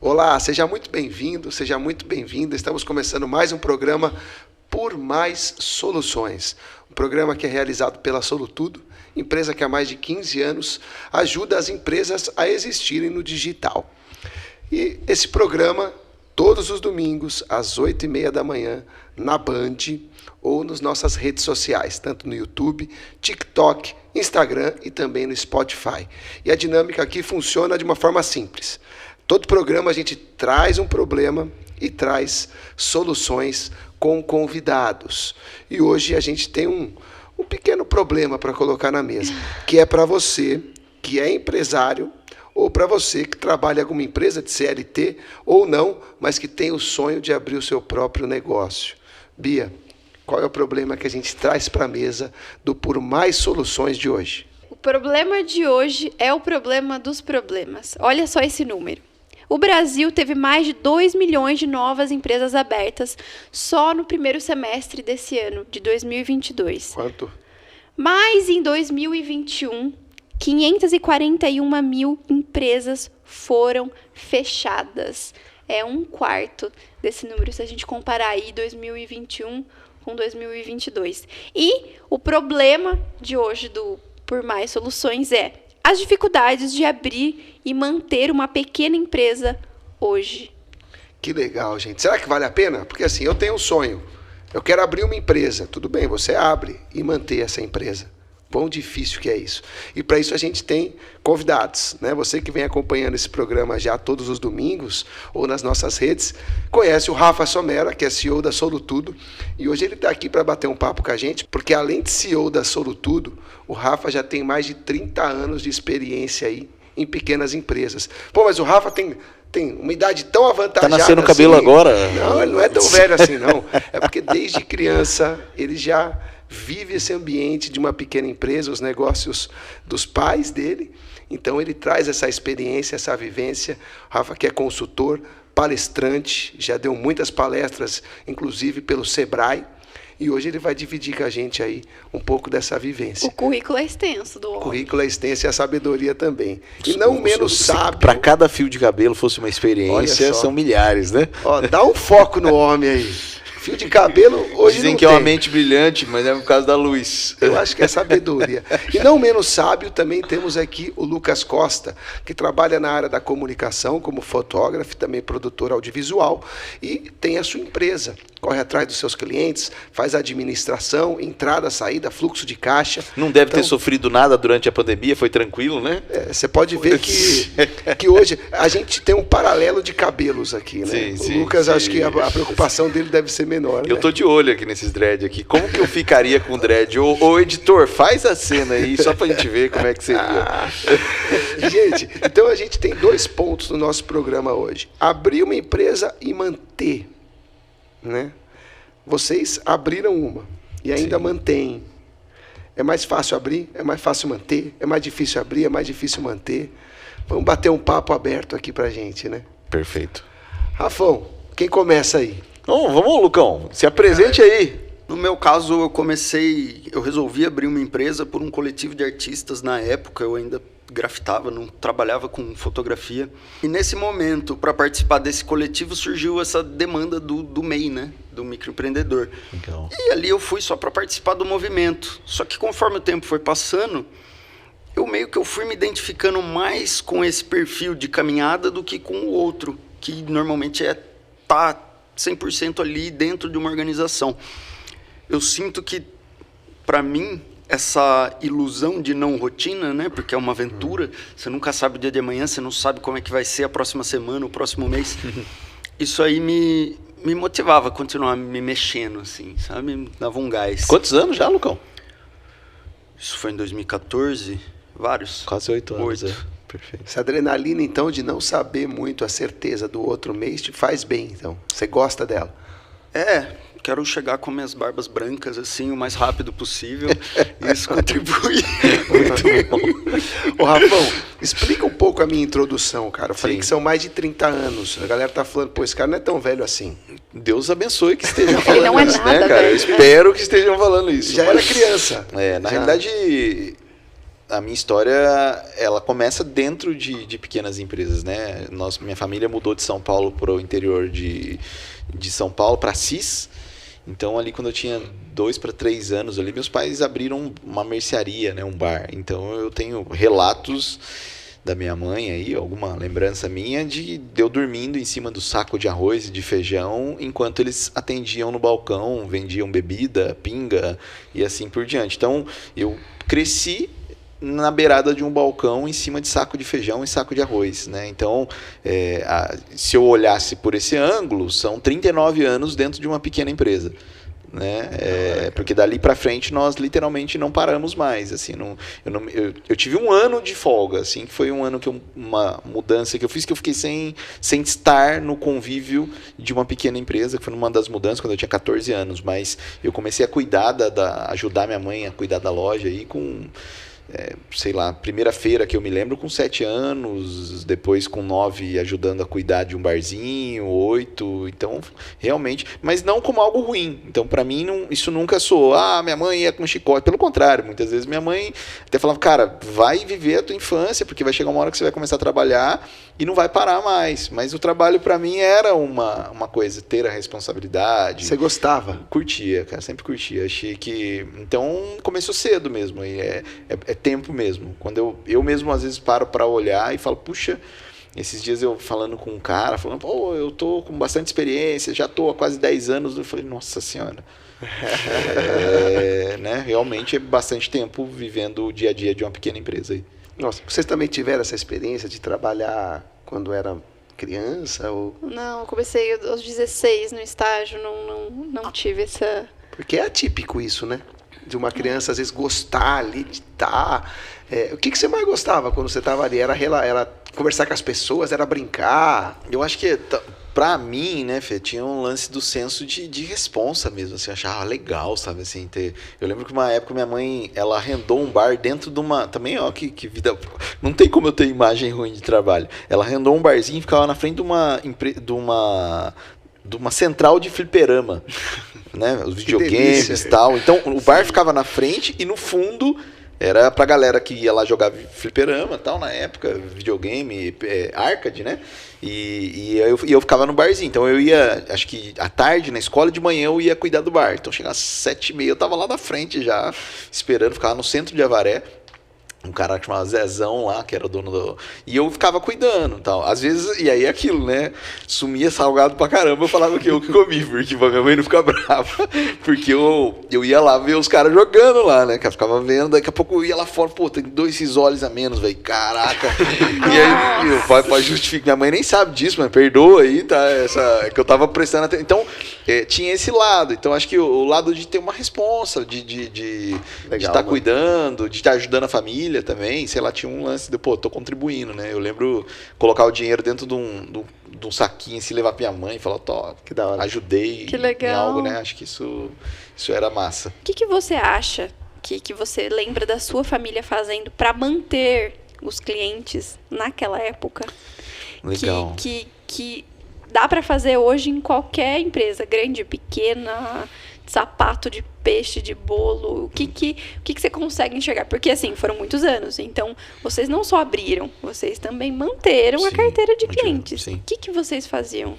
Olá, seja muito bem-vindo, seja muito bem-vinda. Estamos começando mais um programa Por Mais Soluções. Um programa que é realizado pela Solutudo, empresa que há mais de 15 anos ajuda as empresas a existirem no digital. E esse programa, todos os domingos, às 8h30 da manhã, na Band ou nas nossas redes sociais, tanto no YouTube, TikTok, Instagram e também no Spotify. E a dinâmica aqui funciona de uma forma simples. Todo programa a gente traz um problema e traz soluções com convidados. E hoje a gente tem um pequeno problema para colocar na mesa, que é para você que é empresário ou para você que trabalha em alguma empresa de CLT ou não, mas que tem o sonho de abrir o seu próprio negócio. Bia, qual é o problema que a gente traz para a mesa do Por Mais Soluções de hoje? O problema de hoje é o problema dos problemas. Olha só esse número. O Brasil teve mais de 2 milhões de novas empresas abertas só no primeiro semestre desse ano, de 2022. Quanto? Mas em 2021, 541 mil empresas foram fechadas. É um quarto desse número, se a gente comparar aí 2021 com 2022. E o problema de hoje do Por Mais Soluções é as dificuldades de abrir e manter uma pequena empresa hoje. Que legal, gente. Será que vale a pena? Porque assim, eu tenho um sonho. Eu quero abrir uma empresa. Tudo bem, você abre e manter essa empresa. Quão difícil que é isso. E para isso a gente tem convidados, né? Você que vem acompanhando esse programa já todos os domingos ou nas nossas redes, conhece o Rafa Somera, que é CEO da Solutudo. E hoje ele está aqui para bater um papo com a gente, porque além de CEO da Solutudo, o Rafa já tem mais de 30 anos de experiência aí em pequenas empresas. Pô, mas o Rafa tem uma idade tão avantajada. Tá nascendo assim. Cabelo agora? Não, ele não é tão velho assim, não. É porque desde criança ele já vive esse ambiente de uma pequena empresa, os negócios dos pais dele. Então ele traz essa experiência, essa vivência. O Rafa, que é consultor, palestrante, já deu muitas palestras, inclusive pelo Sebrae. E hoje ele vai dividir com a gente aí um pouco dessa vivência. O currículo é extenso do homem. O currículo é extenso e a sabedoria também. E não menos sábio. Para cada fio de cabelo fosse uma experiência, são milhares, né? Ó, dá um foco no homem aí. Fio de cabelo hoje dizem não que é tem. uma mente brilhante, mas é por causa da luz. Eu acho que é sabedoria. E não menos sábio, também temos aqui o Lucas Costa, que trabalha na área da comunicação como fotógrafo, também produtor audiovisual, e tem a sua empresa. Corre atrás dos seus clientes, faz a administração, entrada, saída, fluxo de caixa. Não deve ter sofrido nada durante a pandemia, foi tranquilo, né? Você pode ver que hoje a gente tem um paralelo de cabelos aqui, né? Sim, o Lucas, acho que a preocupação dele deve ser menor. Eu tô de olho aqui nesses dread aqui. Como que eu ficaria com dread? Ô, editor, faz a cena aí, só pra gente ver como é que seria. Gente, então a gente tem 2 pontos no nosso programa hoje. Abrir uma empresa e manter. Né? Vocês abriram uma e ainda mantêm. É mais fácil abrir, é mais fácil manter, é mais difícil abrir, é mais difícil manter. Vamos bater um papo aberto aqui pra gente, né? Perfeito. Rafão, quem começa aí? Vamos, Lucão, se apresente aí. No meu caso, eu resolvi abrir uma empresa por um coletivo de artistas. Na época, eu ainda grafitava, não trabalhava com fotografia. E nesse momento, para participar desse coletivo, surgiu essa demanda do MEI, né? Do microempreendedor. Legal. E ali eu fui só para participar do movimento. Só que conforme o tempo foi passando, eu fui me identificando mais com esse perfil de caminhada do que com o outro, que normalmente tá 100% ali dentro de uma organização. Eu sinto que, para mim, essa ilusão de não rotina, né? Porque é uma aventura, você nunca sabe o dia de amanhã, você não sabe como é que vai ser a próxima semana, o próximo mês. Isso aí me motivava a continuar me mexendo, assim, sabe? Me dava um gás. Quantos anos já, Lucão? Isso foi em 2014, vários. Quase 8 anos. 8. Perfeito. Essa adrenalina, então, de não saber muito a certeza do outro mês, te faz bem, então. Você gosta dela? Quero chegar com minhas barbas brancas, assim, o mais rápido possível. E isso contribui. Muito bom. Ô, Rafão, explica um pouco a minha introdução, cara. Eu falei Sim. que são mais de 30 anos. A galera tá falando, pô, esse cara não é tão velho assim. Deus abençoe que estejam falando não é isso, nada, né, cara? velho. Eu espero que estejam falando isso. Já era criança. Na Já. realidade, a minha história, ela começa dentro de pequenas empresas, né? Minha família mudou de São Paulo para o interior de São Paulo, para Assis. Então, ali quando eu tinha 2 para 3 anos, ali, meus pais abriram uma mercearia, né? Um bar. Então, eu tenho relatos da minha mãe aí, alguma lembrança minha de eu dormindo em cima do saco de arroz e de feijão, enquanto eles atendiam no balcão, vendiam bebida, pinga e assim por diante. Então, eu cresci na beirada de um balcão em cima de saco de feijão e saco de arroz, né? Então, se eu olhasse por esse ângulo, são 39 anos dentro de uma pequena empresa, né? Porque dali para frente nós literalmente não paramos mais, assim, eu tive um ano de folga, assim, que foi um ano que uma mudança que eu fiz, que eu fiquei sem estar no convívio de uma pequena empresa, que foi uma das mudanças quando eu tinha 14 anos, mas eu comecei a cuidar ajudar minha mãe a cuidar da loja aí com sei lá, primeira feira que eu me lembro com 7 anos, depois com 9 ajudando a cuidar de um barzinho, 8, então realmente, mas não como algo ruim. Então para mim isso nunca soou, minha mãe ia com chicote, pelo contrário, muitas vezes minha mãe até falava, cara, vai viver a tua infância, porque vai chegar uma hora que você vai começar a trabalhar e não vai parar mais. Mas o trabalho para mim era uma coisa, ter a responsabilidade. Você gostava? Curtia, cara, sempre curtia. Achei que... Então, começou cedo mesmo. E é tempo mesmo. Quando eu mesmo, às vezes, paro para olhar e falo, puxa, esses dias eu falando com um cara, falando, pô, eu tô com bastante experiência, já tô há quase 10 anos. Eu falei, nossa senhora. Né? Realmente é bastante tempo vivendo o dia a dia de uma pequena empresa aí. Nossa, vocês também tiveram essa experiência de trabalhar quando era criança? Ou... Não, eu comecei aos 16 no estágio, não tive essa... Porque é atípico isso, né? De uma criança, às vezes, gostar ali de estar... o que você mais gostava quando você estava ali? Era conversar com as pessoas? Era brincar? Eu acho que... Pra mim, né, Fê, tinha um lance do senso de responsa mesmo, assim, eu achava legal, sabe, assim, eu lembro que uma época minha mãe, ela arrendou um bar dentro de uma, também, ó, que vida, não tem como eu ter imagem ruim de trabalho, ela arrendou um barzinho e ficava na frente de uma central de fliperama, né, os videogames e tal, então o bar ficava na frente e no fundo... Era pra galera que ia lá jogar fliperama e tal, na época, videogame, arcade, né? E eu ficava no barzinho. Então eu ia, acho que à tarde, na escola, de manhã eu ia cuidar do bar. Então chegava às 7h30, eu tava lá na frente já, esperando, ficava no centro de Avaré. Um cara que chamava Zezão lá, que era o dono do... E eu ficava cuidando e tal. Às vezes, e aí aquilo, né? Sumia salgado pra caramba, eu falava que eu que comi, porque minha mãe não fica brava. Porque eu ia lá ver os caras jogando lá, né? Que eu ficava vendo, daqui a pouco eu ia lá fora, pô, tem 2 risoles a menos, velho. Caraca. E aí, meu pai pode justificar. Minha mãe nem sabe disso, mas perdoa aí, tá? Que eu tava prestando atenção. Então, tinha esse lado. Então, acho que o lado de ter uma responsa, de estar cuidando, de estar ajudando a família também, sei lá, tinha um lance de, pô, tô contribuindo, né? Eu lembro colocar o dinheiro dentro de um saquinho, assim, levar pra minha mãe e falar, que da hora, ajudei em algo, né? Acho que isso era massa. O que você acha que você lembra da sua família fazendo para manter os clientes naquela época? Legal. Que dá para fazer hoje em qualquer empresa, grande, pequena, de sapato, de peixe, de bolo, o que você consegue enxergar? Porque, assim, foram muitos anos, então vocês não só abriram, vocês também manteram a carteira de clientes. O que vocês faziam?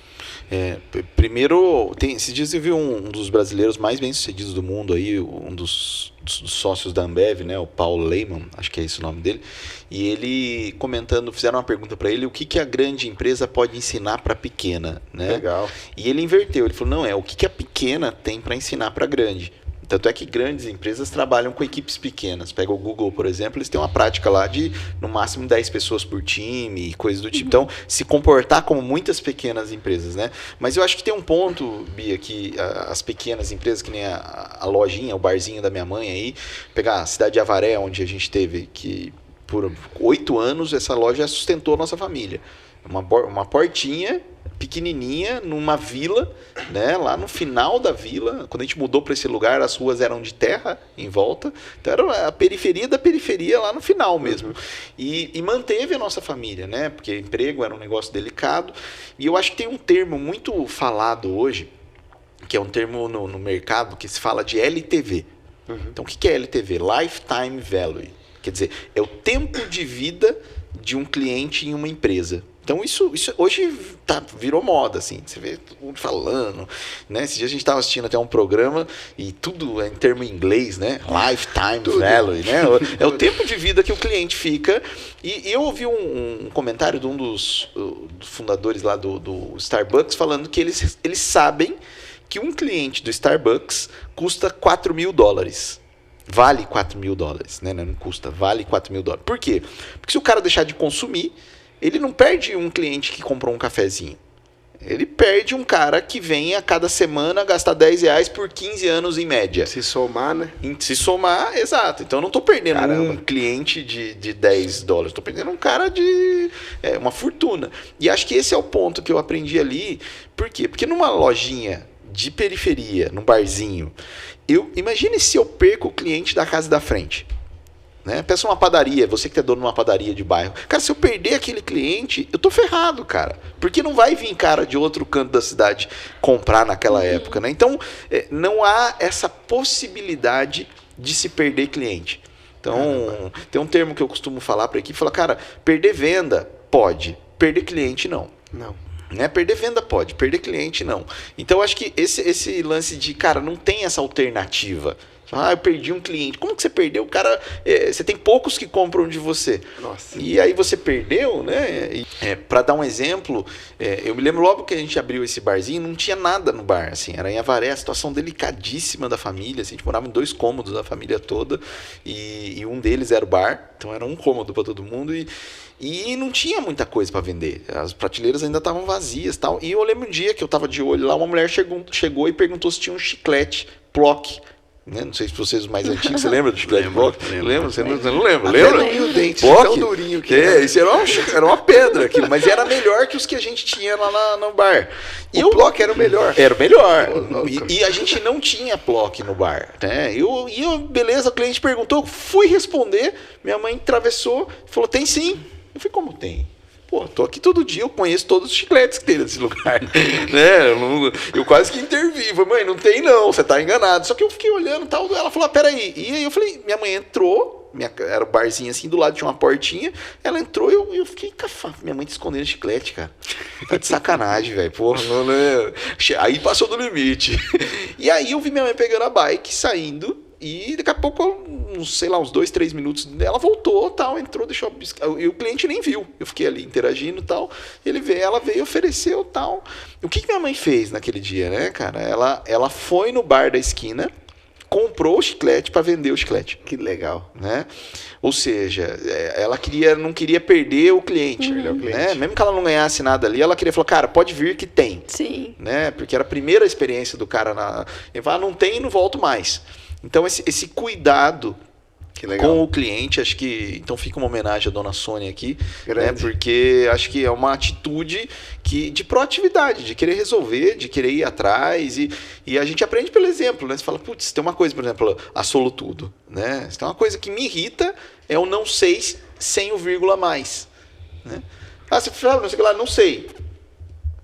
Primeiro, esses dias eu vi um dos brasileiros mais bem-sucedidos do mundo aí, um dos sócios da Ambev, né, o Paul Lehmann, acho que é esse o nome dele, e ele comentando, fizeram uma pergunta para ele, o que a grande empresa pode ensinar para a pequena, né? Legal. E ele inverteu, ele falou, não, o que a pequena tem para ensinar para a grande. Tanto é que grandes empresas trabalham com equipes pequenas. Pega o Google, por exemplo, eles têm uma prática lá de, no máximo, 10 pessoas por time e coisas do tipo. Então, se comportar como muitas pequenas empresas, né? Mas eu acho que tem um ponto, Bia, que as pequenas empresas, que nem a lojinha, o barzinho da minha mãe aí, pegar a cidade de Avaré, onde a gente teve, que por 8 anos essa loja sustentou a nossa família. Uma portinha pequenininha, numa vila, né, lá no final da vila. Quando a gente mudou para esse lugar, as ruas eram de terra em volta, então era a periferia da periferia, lá no final mesmo. E manteve a nossa família, né, porque emprego era um negócio delicado. E eu acho que tem um termo muito falado hoje, que é um termo no mercado que se fala de LTV. Então, o que é LTV? Lifetime Value. Quer dizer, é o tempo de vida de um cliente em uma empresa. Então, isso hoje virou moda, assim. Você vê todo mundo falando, né? Esse dia a gente estava assistindo até um programa e tudo é em termo em inglês, né? Lifetime value, né? É o tempo de vida que o cliente fica. E eu ouvi um comentário de um dos fundadores lá do Starbucks falando que eles sabem que um cliente do Starbucks custa $4.000. Vale $4.000, né? Não custa, vale $4.000. Por quê? Porque se o cara deixar de consumir, ele não perde um cliente que comprou um cafezinho. Ele perde um cara que vem a cada semana gastar R$10 por 15 anos em média. Se somar, né? Se somar, exato. Então eu não estou perdendo Caramba. um cliente de $10. Estou perdendo um cara de uma fortuna. E acho que esse é o ponto que eu aprendi ali. Por quê? Porque numa lojinha de periferia, num barzinho, imagine se eu perco o cliente da casa da frente. Né? Peça uma padaria, você que é dono de uma padaria de bairro. Cara, se eu perder aquele cliente, eu tô ferrado, cara. Porque não vai vir cara de outro canto da cidade comprar naquela época, né? Então, não há essa possibilidade de se perder cliente. Então, tem um termo que eu costumo falar para a equipe, cara, perder venda pode, perder cliente não. Não. Né? Perder venda pode, perder cliente não. Então, acho que esse lance de, cara, não tem essa alternativa. Eu perdi um cliente. Como que você perdeu? O cara, você tem poucos que compram de você. Nossa. E aí você perdeu, né? Para dar um exemplo, eu me lembro logo que a gente abriu esse barzinho, não tinha nada no bar, assim, era em Avaré, a situação delicadíssima da família, assim, a gente morava em 2 cômodos da família toda, e um deles era o bar, então era um cômodo para todo mundo, e não tinha muita coisa para vender. As prateleiras ainda estavam vazias, tal. E eu lembro um dia que eu estava de olho lá, uma mulher chegou e perguntou se tinha um chiclete Plock. Né? Não sei se vocês mais antigos, você lembra do chiclete Plock? Lembra? Você não lembra? Lembra? Tem o dente Plock? tão durinho que Isso era uma pedra aquilo, mas era melhor que os que a gente tinha lá no bar. E o Plock era o melhor. Era o melhor. E a gente não tinha Plock no bar. Né? Beleza, o cliente perguntou, fui responder, minha mãe atravessou, falou, tem sim. Eu falei, como tem? Pô, tô aqui todo dia, eu conheço todos os chicletes que tem nesse lugar. Né? Eu quase que intervi. Falei, mãe, não tem não, você tá enganado. Só que eu fiquei olhando e tal, ela falou, peraí. E aí eu falei, minha mãe entrou, era um barzinho assim, do lado tinha uma portinha, ela entrou e eu fiquei, minha mãe tá escondendo chiclete, cara. Tá de sacanagem, velho. Porra, não, né? Aí passou do limite. E aí eu vi minha mãe pegando a bike, saindo, e daqui a pouco, sei lá, uns 2, 3 minutos, ela voltou, tal, entrou, deixou, e o cliente nem viu. Eu fiquei ali interagindo, tal. Ela veio, ofereceu, tal. O que minha mãe fez naquele dia, né, cara? Ela foi no bar da esquina, comprou o chiclete para vender o chiclete. Que legal. Né? Ou seja, ela não queria perder o cliente. Né? Mesmo que ela não ganhasse nada ali, ela queria falar, cara, pode vir que tem. Sim. Né? Porque era a primeira experiência do cara. Ele fala, não tem e não volto mais. Então, esse cuidado com o cliente, acho que... Então, fica uma homenagem à dona Sônia aqui, né? Porque acho que é uma atitude de proatividade, de querer resolver, de querer ir atrás. E a gente aprende pelo exemplo, né? Você fala, putz, tem uma coisa, por exemplo, a Solutudo. Né? Tem uma coisa que me irrita, é o não sei sem o vírgula mais. Né? Você fala, não sei o que lá, não sei.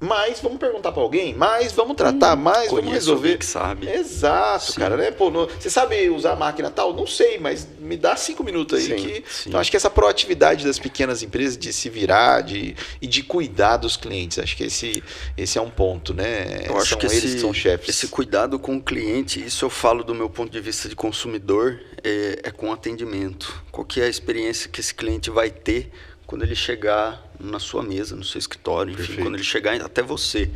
Mas vamos perguntar para alguém, mas vamos tratar, mas vamos resolver. Que sabe. Exato, sim. Cara, né? Pô, você sabe usar a máquina tal? Não sei, mas me dá 5 minutos aí. Sim. Então, acho que essa proatividade das pequenas empresas de se virar e de cuidar dos clientes, acho que esse é um ponto, né? Eu acho que eles que são chefes. Esse cuidado com o cliente, isso eu falo do meu ponto de vista de consumidor, é com atendimento. Qual que é a experiência que esse cliente vai ter quando ele chegar na sua mesa, no seu escritório, enfim, quando ele chegar até você.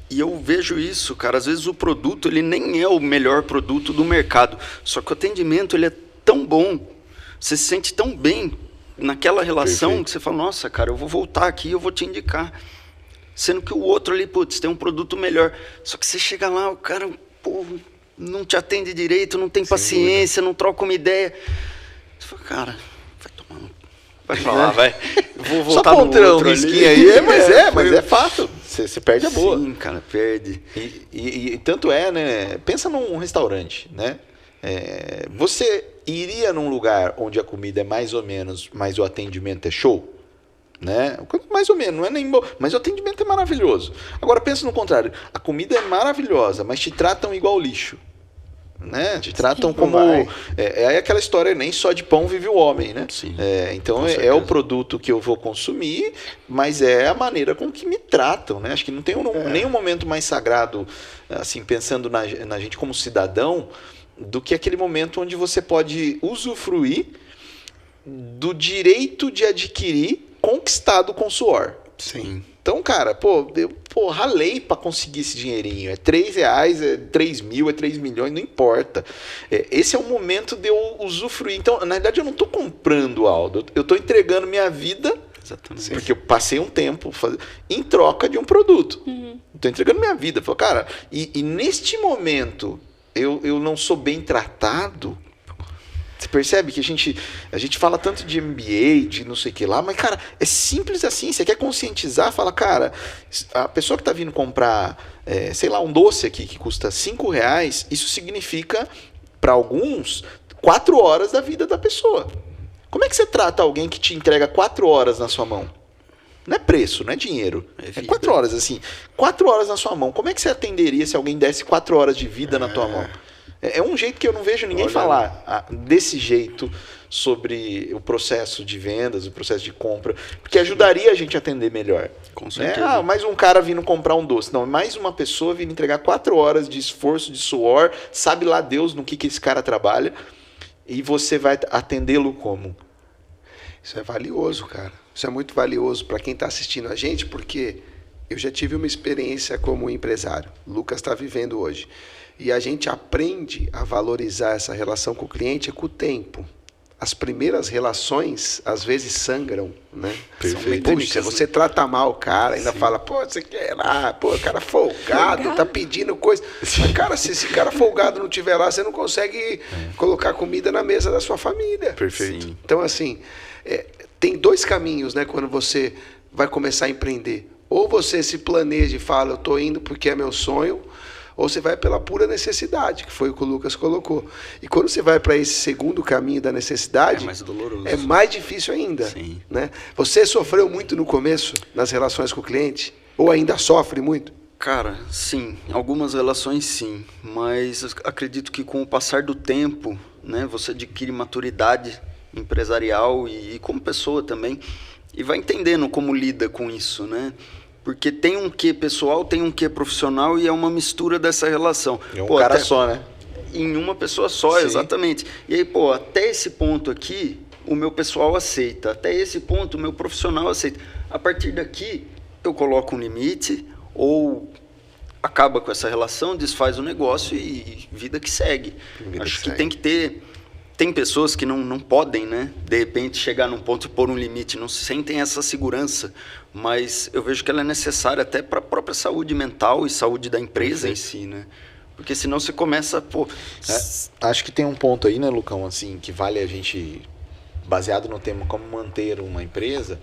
E eu vejo isso, cara, às vezes o produto, ele nem é o melhor produto do mercado, só que o atendimento, ele é tão bom, você se sente tão bem naquela relação, que você fala, nossa, cara, eu vou voltar aqui, eu vou te indicar. Sendo que o outro ali, putz, tem um produto melhor. Só que você chega lá, o cara, pô, não te atende direito, não tem paciência, não troca uma ideia. Você fala, cara... Vai falar, vai. Vou voltar só pontrão, um risquinho aí. Mas é fato. Você perde a boa. Sim, cara, perde. E tanto né? Pensa num restaurante, né? Você iria num lugar onde a comida é mais ou menos, mas o atendimento é show? Né? Mais ou menos, não é nem bom, mas o atendimento é maravilhoso. Agora pensa no contrário. A comida é maravilhosa, mas te tratam igual lixo. né? Te tratam Sim. como... É aquela história, nem só de pão vive o homem, né? Sim, Então, com é certeza. o produto que eu vou consumir, mas é a maneira com que me tratam, né? Acho que não tem nenhum momento mais sagrado, assim, pensando na gente como cidadão, do que aquele momento onde você pode usufruir do direito de adquirir conquistado com suor. Sim. Então, cara, eu ralei para conseguir esse dinheirinho. É R$3, é 3 mil, é 3 milhões, não importa. Esse é o momento de eu usufruir. Então, na verdade, eu não estou comprando, Aldo. Eu estou entregando minha vida, Exatamente. porque eu passei um tempo em troca de um produto. Estou entregando minha vida. Falo, cara, e neste momento eu não sou bem tratado. Você percebe que a gente fala tanto de MBA, de não sei o que lá, mas, cara, é simples assim. Você quer conscientizar, fala, cara, a pessoa que está vindo comprar, sei lá, um doce aqui que custa R$5, isso significa, para alguns, 4 horas da vida da pessoa. Como é que você trata alguém que te entrega 4 horas na sua mão? Não é preço, não é dinheiro. É 4 horas, assim. 4 horas na sua mão. Como é que você atenderia se alguém desse 4 horas de vida na tua mão? É um jeito que eu não vejo ninguém falar desse jeito sobre o processo de vendas, o processo de compra, porque ajudaria a gente a atender melhor. Com certeza. Né? Mais um cara vindo comprar um doce. Não, mais uma pessoa vindo entregar 4 horas de esforço, de suor, sabe lá Deus no que esse cara trabalha, e você vai atendê-lo como? Isso é valioso, cara. Isso é muito valioso para quem está assistindo a gente, porque eu já tive uma experiência como empresário. O Lucas está vivendo hoje. E a gente aprende a valorizar essa relação com o cliente com o tempo. As primeiras relações, às vezes, sangram, né? Perfeito. Puxa, você trata mal o cara, ainda fala, pô, você quer lá, pô, o cara folgado, tá pedindo coisa. Mas, cara, se esse cara folgado não estiver lá, você não consegue colocar comida na mesa da sua família. Perfeito. Sim. Então, assim, tem 2 caminhos, né, quando você vai começar a empreender. Ou você se planeja e fala, eu tô indo porque é meu sonho, ou você vai pela pura necessidade, que foi o que o Lucas colocou. E quando você vai para esse segundo caminho da necessidade, É mais doloroso. é mais difícil ainda. Sim. Né? Você sofreu muito no começo nas relações com o cliente? Ou ainda sofre muito? Cara, sim. Algumas relações, sim. Mas eu acredito que com o passar do tempo, né, você adquire maturidade empresarial e como pessoa também. E vai entendendo como lida com isso, né? Porque tem um quê pessoal, tem um quê profissional e é uma mistura dessa relação. É um cara só, né? Em uma pessoa só, Sim. Exatamente. E aí, até esse ponto aqui, o meu pessoal aceita. Até esse ponto, o meu profissional aceita. A partir daqui, eu coloco um limite ou acaba com essa relação, desfaz o negócio e vida que segue. Acho que tem que ter... Tem pessoas que não podem, né, de repente, chegar num ponto e pôr um limite, não sentem essa segurança, mas eu vejo que ela é necessária até para a própria saúde mental e saúde da empresa em si, né? Porque senão você começa, Acho que tem um ponto aí, né, Lucão, assim, que vale a gente, baseado no tema como manter uma empresa,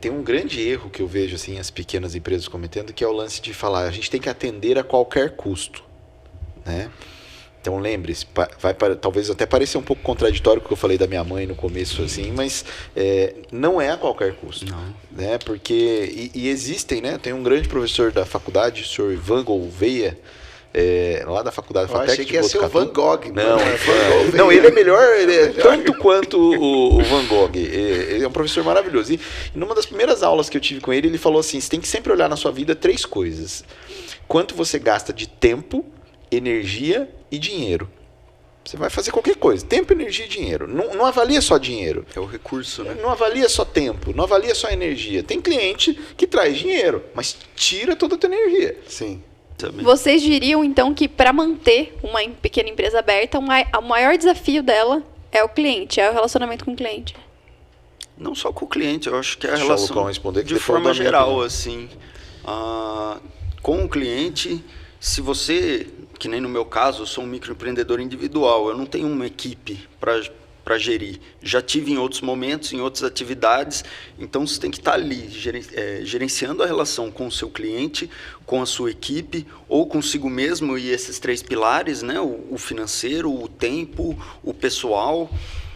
tem um grande erro que eu vejo, assim, as pequenas empresas cometendo, que é o lance de falar, a gente tem que atender a qualquer custo, né? Então lembre-se, talvez até pareça um pouco contraditório com o que eu falei da minha mãe no começo, assim, mas não é a qualquer custo. Não. Né? Porque, e existem, né? Tem um grande professor da faculdade, o senhor Ivan Gouveia, lá da faculdade Eu achei que ia ser o Van Gogh. Não, ele é melhor, tanto quanto o Van Gogh. Ele é um professor maravilhoso. E numa das primeiras aulas que eu tive com ele, ele falou assim, você tem que sempre olhar na sua vida 3 coisas. Quanto você gasta de tempo, energia e dinheiro. Você vai fazer qualquer coisa. Tempo, energia e dinheiro. Não avalia só dinheiro. é o recurso, né? Não avalia só tempo. Não avalia só energia. Tem cliente que traz dinheiro, mas tira toda a tua energia. Sim. Também. Vocês diriam, então, que para manter uma pequena empresa aberta, o maior desafio dela é o cliente, é o relacionamento com o cliente. Não só com o cliente, eu acho que é a Deixa o relação Lucão responder, que de depois forma eu dou a minha geral, opinião. assim. Com o cliente, se você, que nem no meu caso, eu sou um microempreendedor individual, eu não tenho uma equipe para gerir. Já tive em outros momentos, em outras atividades, então você tem que estar ali gerenciando a relação com o seu cliente, com a sua equipe, ou consigo mesmo, e esses 3 pilares, né? O financeiro, o tempo, o pessoal.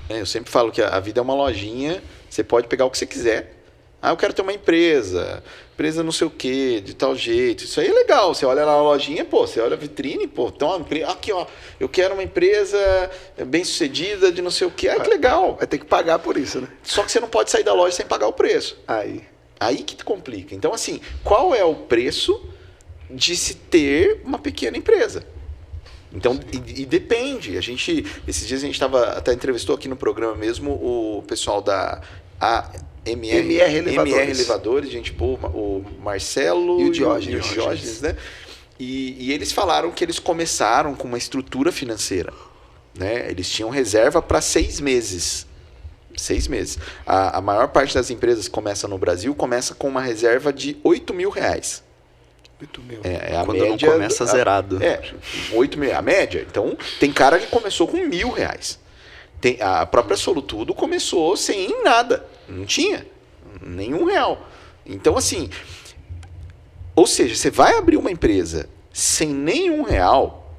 Eu sempre falo que a vida é uma lojinha, você pode pegar o que você quiser, Ah, eu quero ter uma empresa não sei o quê, de tal jeito. Isso aí é legal. Você olha lá na lojinha, pô, você olha a vitrine, pô, tem uma empresa. Aqui, ó, eu quero uma empresa bem sucedida de não sei o quê. Ah, que legal. Vai ter que pagar por isso, né? Só que você não pode sair da loja sem pagar o preço. Aí que te complica. Então, assim, qual é o preço de se ter uma pequena empresa? Então, e depende. Esses dias a gente até entrevistou aqui no programa mesmo o pessoal da MR Elevadores, gente, pô, o Marcelo e o Diógenes, né? E eles falaram que eles começaram com uma estrutura financeira, né? Eles tinham reserva para 6 meses. 6 meses. A maior parte das empresas que começa no Brasil começa com uma reserva de R$8.000. 8 mil. A Quando média, não começa zerado. 8 mil, a média. Então, tem cara que começou com R$1.000. A própria Solutudo começou sem nada. Não tinha nenhum real. Então, assim, ou seja, você vai abrir uma empresa sem nenhum real,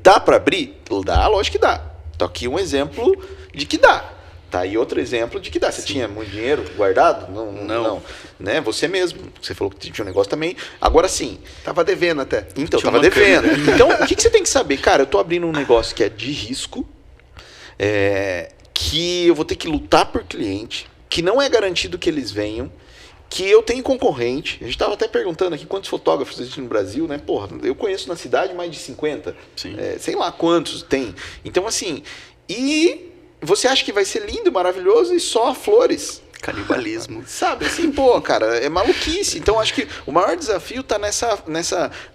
dá para abrir? Dá, lógico que dá. Tá aqui um exemplo de que dá. Tá aí outro exemplo de que dá. Você tinha muito dinheiro guardado? Não. Né? Você mesmo. Você falou que tinha um negócio também. Agora sim. Tava devendo até. Então, tava devendo. Então, o que você tem que saber? Cara, eu tô abrindo um negócio que é de risco, que eu vou ter que lutar por cliente, que não é garantido que eles venham, que eu tenho concorrente. A gente estava até perguntando aqui quantos fotógrafos existem no Brasil, né? Porra, eu conheço na cidade mais de 50. Sim. Sei lá quantos tem. Então, assim, e você acha que vai ser lindo, maravilhoso e só flores? Canibalismo. Sabe, assim, pô, cara, é maluquice. Então, acho que o maior desafio tá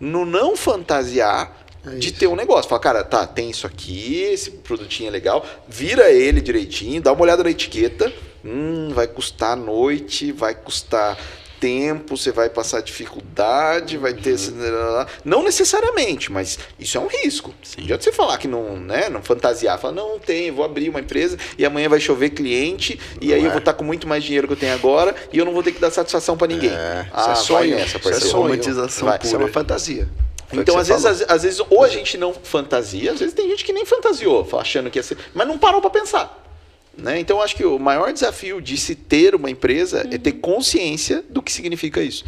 no não fantasiar de ter um negócio. Fala, cara, tá, tem isso aqui, esse produtinho é legal, vira ele direitinho, dá uma olhada na etiqueta, vai custar noite, vai custar tempo, você vai passar dificuldade, vai ter... Não necessariamente, mas isso é um risco. Sim. Não adianta você falar que não, né, não fantasiar, falar, não tem, vou abrir uma empresa e amanhã vai chover cliente e aí eu vou estar com muito mais dinheiro que eu tenho agora e eu não vou ter que dar satisfação para ninguém. Isso é sonho, parceiro. Romantização pura. Isso é uma fantasia. Então, às vezes, ou a gente não fantasia, às vezes tem gente que nem fantasiou, achando que ia ser, mas não parou para pensar. Né? Então, acho que o maior desafio de se ter uma empresa é ter consciência do que significa isso.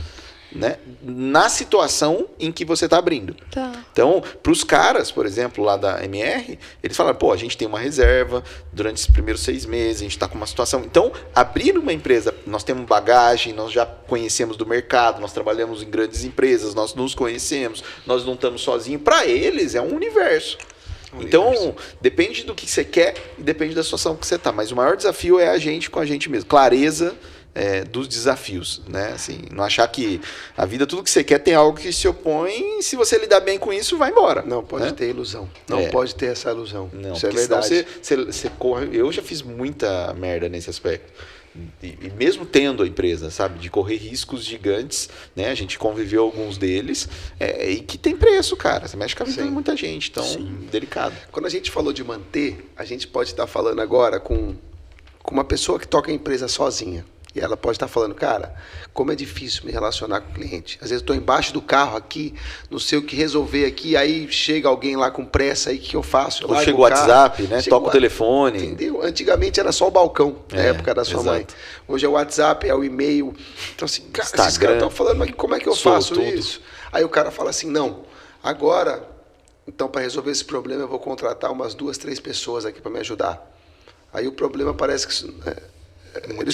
Né? Na situação em que você está abrindo. Tá. Então, para os caras, por exemplo, lá da MR, eles falaram, pô, a gente tem uma reserva durante esses primeiros 6 meses, a gente está com uma situação... Então, abrir uma empresa, nós temos bagagem, nós já conhecemos do mercado, nós trabalhamos em grandes empresas, nós nos conhecemos, nós não estamos sozinhos. Para eles, é um universo. Então, depende do que você quer e depende da situação que você está. Mas o maior desafio é a gente com a gente mesmo. Clareza dos desafios, né? Assim, não achar que a vida, tudo que você quer, tem algo que se opõe, e se você lidar bem com isso, vai embora. Não pode ter ilusão. Não pode ter essa ilusão. Não, isso é verdade. Você corre. Eu já fiz muita merda nesse aspecto. E mesmo tendo a empresa, sabe, de correr riscos gigantes, né? A gente conviveu alguns deles, e que tem preço, cara. Você mexe com a vida de muita gente, então, delicado. Quando a gente falou de manter, a gente pode estar falando agora com uma pessoa que toca a empresa sozinha. E ela pode estar falando, cara, como é difícil me relacionar com o cliente. Às vezes eu estou embaixo do carro aqui, não sei o que resolver aqui, aí chega alguém lá com pressa, aí o que eu faço? Ou chega o WhatsApp, né? Toca o telefone. Entendeu? Antigamente era só o balcão, na época da sua mãe. Hoje é o WhatsApp, é o e-mail. Então assim, cara, esses caras estão falando, mas como é que eu faço isso? Aí o cara fala assim, não, agora, então para resolver esse problema eu vou contratar umas 2, 3 pessoas aqui para me ajudar. Aí o problema parece que... Ele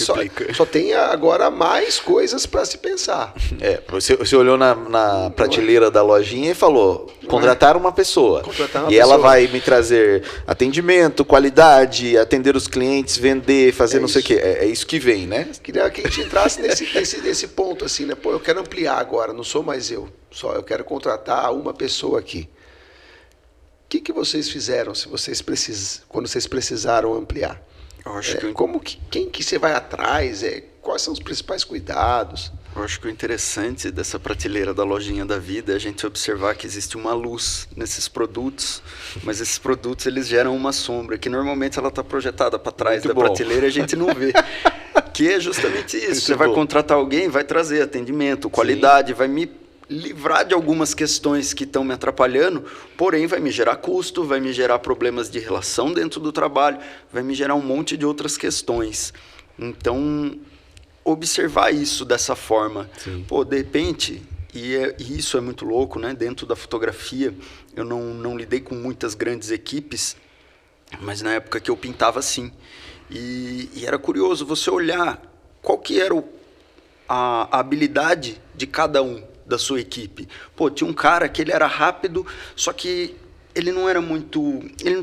só tem agora mais coisas para se pensar. Você olhou na prateleira da lojinha e falou, contratar uma pessoa. Ela vai me trazer atendimento, qualidade, atender os clientes, vender, fazer não sei o quê. É isso que vem, né? Queria que a gente entrasse nesse ponto, assim, né? Pô, eu quero ampliar agora, não sou mais eu. Só eu quero contratar uma pessoa aqui. O que vocês fizeram quando vocês precisaram ampliar? Eu acho quem que você vai atrás? Quais são os principais cuidados? Eu acho que o interessante dessa prateleira da lojinha da vida é a gente observar que existe uma luz nesses produtos, mas esses produtos eles geram uma sombra, que normalmente ela está projetada para trás da prateleira e a gente não vê. Que é justamente isso. Você vai contratar alguém, vai trazer atendimento, qualidade, vai me livrar de algumas questões que estão me atrapalhando, porém vai me gerar custo, vai me gerar problemas de relação dentro do trabalho, vai me gerar um monte de outras questões. Então, observar isso dessa forma. Sim. Pô, de repente, e isso é muito louco, né? Dentro da fotografia, eu não lidei com muitas grandes equipes, mas na época que eu pintava, assim. E era curioso você olhar qual que era a habilidade de cada um da sua equipe. Pô, tinha um cara que ele era rápido, só que ele não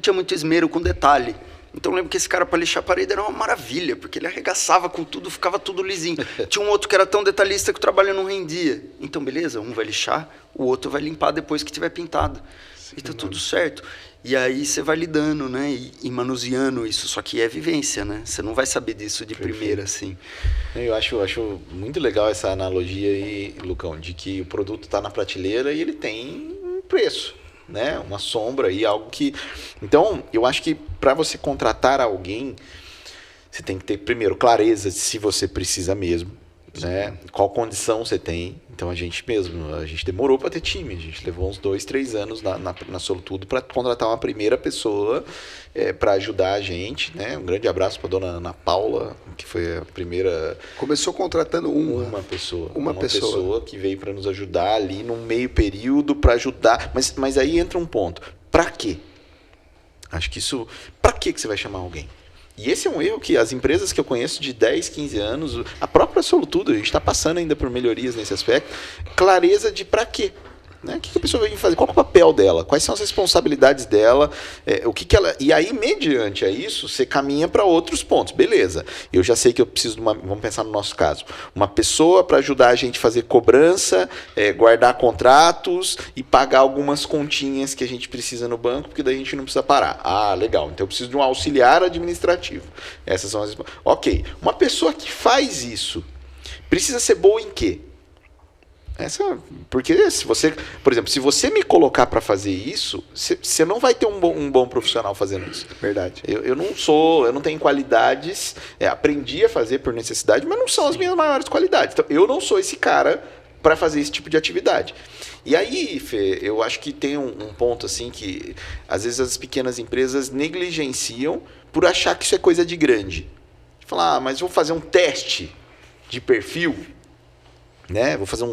tinha muito esmero com detalhe. Então eu lembro que esse cara para lixar a parede era uma maravilha, porque ele arregaçava com tudo, ficava tudo lisinho. Tinha um outro que era tão detalhista que o trabalho não rendia. Então beleza, um vai lixar, o outro vai limpar depois que tiver pintado. Sim, e tá tudo certo. E aí você vai lidando, né, e manuseando isso, só que é vivência, né? Você não vai saber disso de primeira, assim. Eu acho muito legal essa analogia aí, Lucão, de que o produto está na prateleira e ele tem um preço, né? Uma sombra e algo que... Então, eu acho que para você contratar alguém, você tem que ter, primeiro, clareza de se você precisa mesmo, né? Qual condição você tem. Então, a gente demorou para ter time. A gente levou uns 2, 3 anos na Solutudo para contratar uma primeira pessoa para ajudar a gente, né? Um grande abraço para a dona Ana Paula, que foi a primeira... Começou contratando uma pessoa. Uma pessoa que veio para nos ajudar ali num meio período para ajudar. Mas aí entra um ponto. Para quê? Acho que isso... Para que você vai chamar alguém? E esse é um erro que as empresas que eu conheço de 10, 15 anos, a própria Solutudo, a gente está passando ainda por melhorias nesse aspecto, clareza de para quê. Né? O que a pessoa vai fazer? Qual é o papel dela? Quais são as responsabilidades dela? O que ela... E aí, mediante a isso, você caminha para outros pontos. Beleza, eu já sei que eu preciso de uma... Vamos pensar no nosso caso. Uma pessoa para ajudar a gente a fazer cobrança, guardar contratos e pagar algumas continhas que a gente precisa no banco, porque daí a gente não precisa parar. Ah, legal. Então eu preciso de um auxiliar administrativo. Essas são as... Ok. Uma pessoa que faz isso precisa ser boa em quê? Porque se você, por exemplo, se você me colocar para fazer isso, você não vai ter um bom profissional fazendo isso. Verdade. Eu não tenho qualidades, aprendi a fazer por necessidade, mas não são as minhas maiores qualidades. Então, eu não sou esse cara para fazer esse tipo de atividade. E aí, Fê, eu acho que tem um ponto assim que às vezes as pequenas empresas negligenciam por achar que isso é coisa de grande. Falar, mas vou fazer um teste de perfil, né? Vou fazer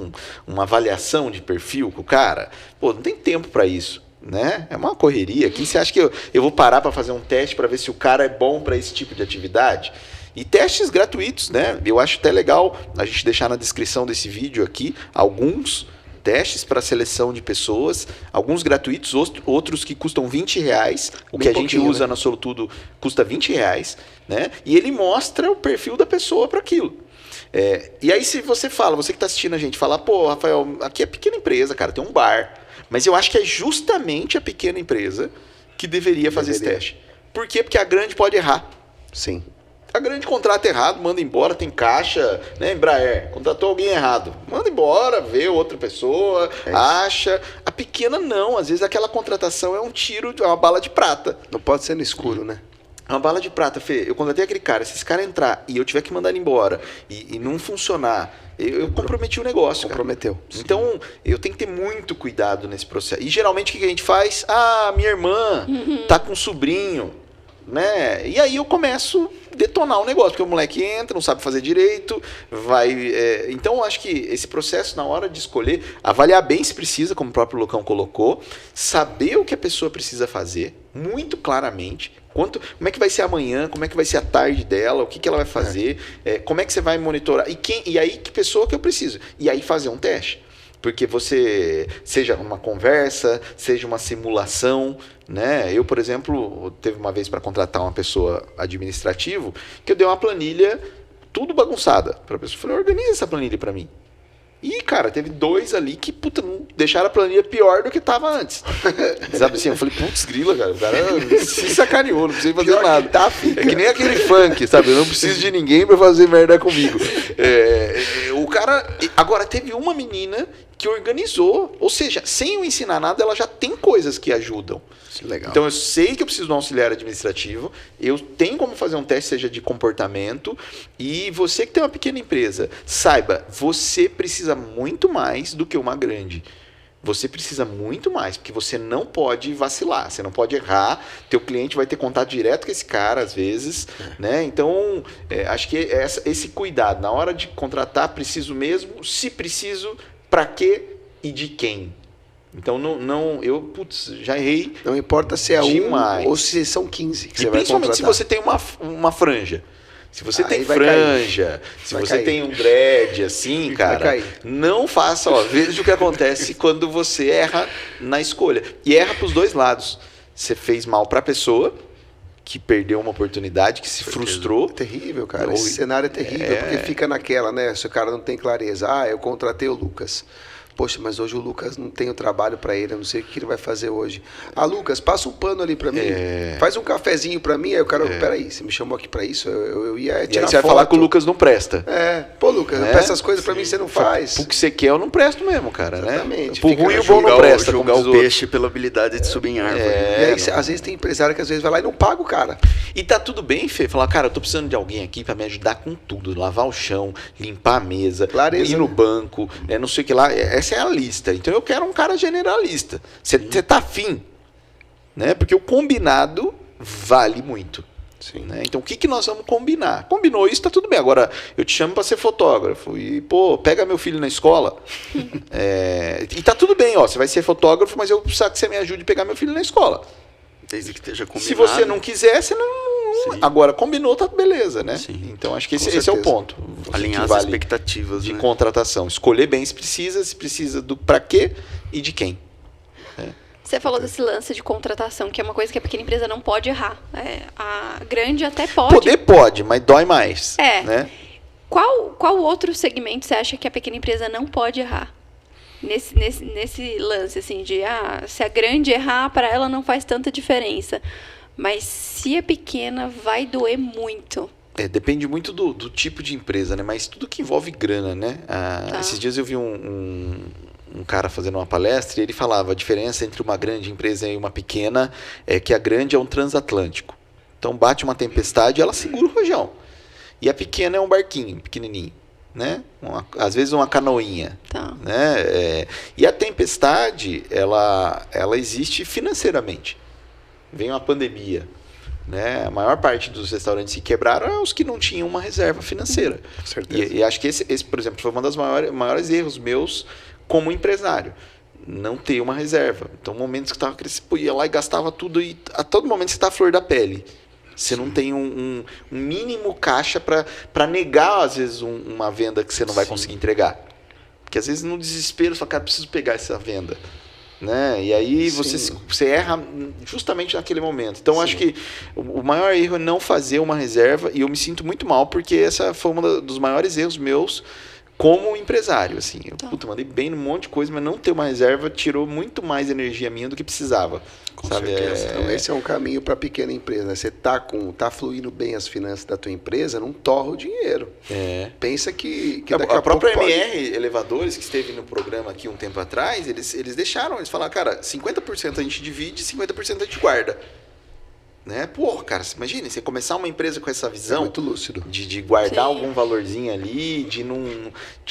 uma avaliação de perfil com o cara. Pô, não tem tempo para isso, né? É uma correria. Quem você acha que eu vou parar para fazer um teste para ver se o cara é bom para esse tipo de atividade? E testes gratuitos, né? Eu acho até legal a gente deixar na descrição desse vídeo aqui alguns testes para seleção de pessoas, alguns gratuitos, outros que custam R$20. O que a gente usa na Solutudo custa R$20, né? E ele mostra o perfil da pessoa para aquilo. E aí se você fala, você que está assistindo a gente, fala, pô, Rafael, aqui é pequena empresa, cara, tem um bar. Mas eu acho que é justamente a pequena empresa que deveria fazer esse teste. Por quê? Porque a grande pode errar. Sim. A grande contrata errado, manda embora, tem caixa, né? Embraer, contratou alguém errado. Manda embora, vê outra pessoa, acha. A pequena não, às vezes aquela contratação é um tiro, é uma bala de prata. Não pode ser no escuro, né? É uma bala de prata, Fê. Eu contratei aquele cara, se esse cara entrar e eu tiver que mandar ele embora e não funcionar, eu comprometi o negócio. Comprometeu. Cara. Então, eu tenho que ter muito cuidado nesse processo. E geralmente o que a gente faz? Ah, minha irmã tá com um sobrinho, né? E aí eu começo a detonar o negócio, porque o moleque entra, não sabe fazer direito, vai... Então, eu acho que esse processo, na hora de escolher, avaliar bem se precisa, como o próprio Lucão colocou, saber o que a pessoa precisa fazer, muito claramente, como é que vai ser amanhã, como é que vai ser a tarde dela, o que ela vai fazer, como é que você vai monitorar, e aí que pessoa que eu preciso. E aí fazer um teste. Porque você, seja uma conversa, seja uma simulação, né? Eu, por exemplo, teve uma vez para contratar uma pessoa administrativo, que eu dei uma planilha tudo bagunçada para a pessoa. Eu falei, organiza essa planilha para mim. E, cara, teve 2 ali que, puta, não deixaram a planilha pior do que estava antes. Sabe assim? Eu falei, putz, grila, cara. O cara se sacaneou, não precisa fazer nada. Tá, é que nem aquele funk, sabe? Eu não preciso de ninguém para fazer merda comigo. O cara... Agora, teve uma menina que organizou, ou seja, sem eu ensinar nada, ela já tem coisas que ajudam. Legal. Então eu sei que eu preciso de um auxiliar administrativo, eu tenho como fazer um teste, seja de comportamento, e você que tem uma pequena empresa, saiba, você precisa muito mais do que uma grande. você precisa muito mais, porque você não pode vacilar, você não pode errar, teu cliente vai ter contato direto com esse cara, às vezes, né? Então, acho que esse cuidado, na hora de contratar, preciso mesmo, se preciso, para quê e de quem? Então, eu já errei. Não importa se é demais. ou se são 15 que e você vai contratar. principalmente se você tem uma franja. Se você Aí tem vai franja, se vai você cair. tem um dread assim, cara, não faça, veja o que acontece quando você erra na escolha. E erra para os dois lados. Você fez mal para a pessoa, que perdeu uma oportunidade, que se frustrou. É terrível, cara. Esse cenário é terrível, porque fica naquela, né? Se o cara não tem clareza. Eu contratei o Lucas. Poxa, mas hoje o Lucas não tem o trabalho para ele, eu não sei o que ele vai fazer hoje. Lucas, passa um pano ali para mim, faz um cafezinho para mim. Aí o cara, peraí, você me chamou aqui para isso? Eu ia tirar e aí você vai foto. falar que o Lucas não presta. Pô, Lucas, essas coisas para mim você não faz. O que você quer eu não presto mesmo, cara. Exatamente. Né? Por ruim e o bom não presta. Julgar o peixe pela habilidade de subir em árvore. E aí, às vezes tem empresário que às vezes vai lá e não paga o cara. E tá tudo bem, Fê, falar, cara, eu tô precisando de alguém aqui para me ajudar com tudo, lavar o chão, limpar a mesa, Clareza, ir no banco, não sei o que lá. Essa é a lista. Então eu quero um cara generalista. Você tá afim, né? Porque o combinado vale muito. Sim. Né? Então o que nós vamos combinar? Combinou isso, tá tudo bem. Agora, eu te chamo para ser fotógrafo e, pega meu filho na escola. E tá tudo bem, você vai ser fotógrafo, mas eu preciso que você me ajude a pegar meu filho na escola. Desde que esteja combinado. Se você não quiser, você não... Sim. Agora, combinou, tá beleza, né? Sim. Então, acho que esse é o ponto. Alinhar as expectativas, de né? contratação. Escolher bem se precisa do pra quê e de quem. Você falou desse lance de contratação, que é uma coisa que a pequena empresa não pode errar. A grande até pode. Poder pode, mas dói mais. É. Né? Qual outro segmento você acha que a pequena empresa não pode errar? Nesse lance, assim, de se a grande errar, para ela não faz tanta diferença. Mas se é pequena, vai doer muito. Depende muito do tipo de empresa, né? Mas tudo que envolve grana, né? Esses dias eu vi um cara fazendo uma palestra e ele falava a diferença entre uma grande empresa e uma pequena é que a grande é um transatlântico. Então bate uma tempestade e ela segura o rojão. E a pequena é um barquinho, pequenininho. Né? Às vezes uma canoinha. Tá. Né? E a tempestade, ela existe financeiramente. Vem uma pandemia. Né? A maior parte dos restaurantes que quebraram é os que não tinham uma reserva financeira. Com certeza. E acho que esse, por exemplo, foi um dos maiores erros meus como empresário. Não ter uma reserva. Então, momentos que estava crescendo, ia lá e gastava tudo e a todo momento você está à flor da pele. Você não tem um mínimo caixa para negar, às vezes, uma venda que você não vai conseguir entregar. Porque, às vezes, no desespero, você fala, cara, preciso pegar essa venda. Né? E aí você erra justamente naquele momento. Então, acho que o maior erro é não fazer uma reserva. E eu me sinto muito mal, porque essa foi um dos maiores erros meus como empresário. Assim. Eu mandei bem num monte de coisa, mas não ter uma reserva tirou muito mais energia minha do que precisava. Com sabe? certeza. Então, esse é um caminho para a pequena empresa. Você tá fluindo bem as finanças da tua empresa, não torra o dinheiro. Pensa que daqui a própria pouco MR Elevadores, que esteve no programa aqui um tempo atrás, eles falaram, cara, 50% a gente divide, 50% a gente guarda. Né? Pô, cara, imagina, você começar uma empresa com essa visão muito lúcido. de guardar algum valorzinho ali, de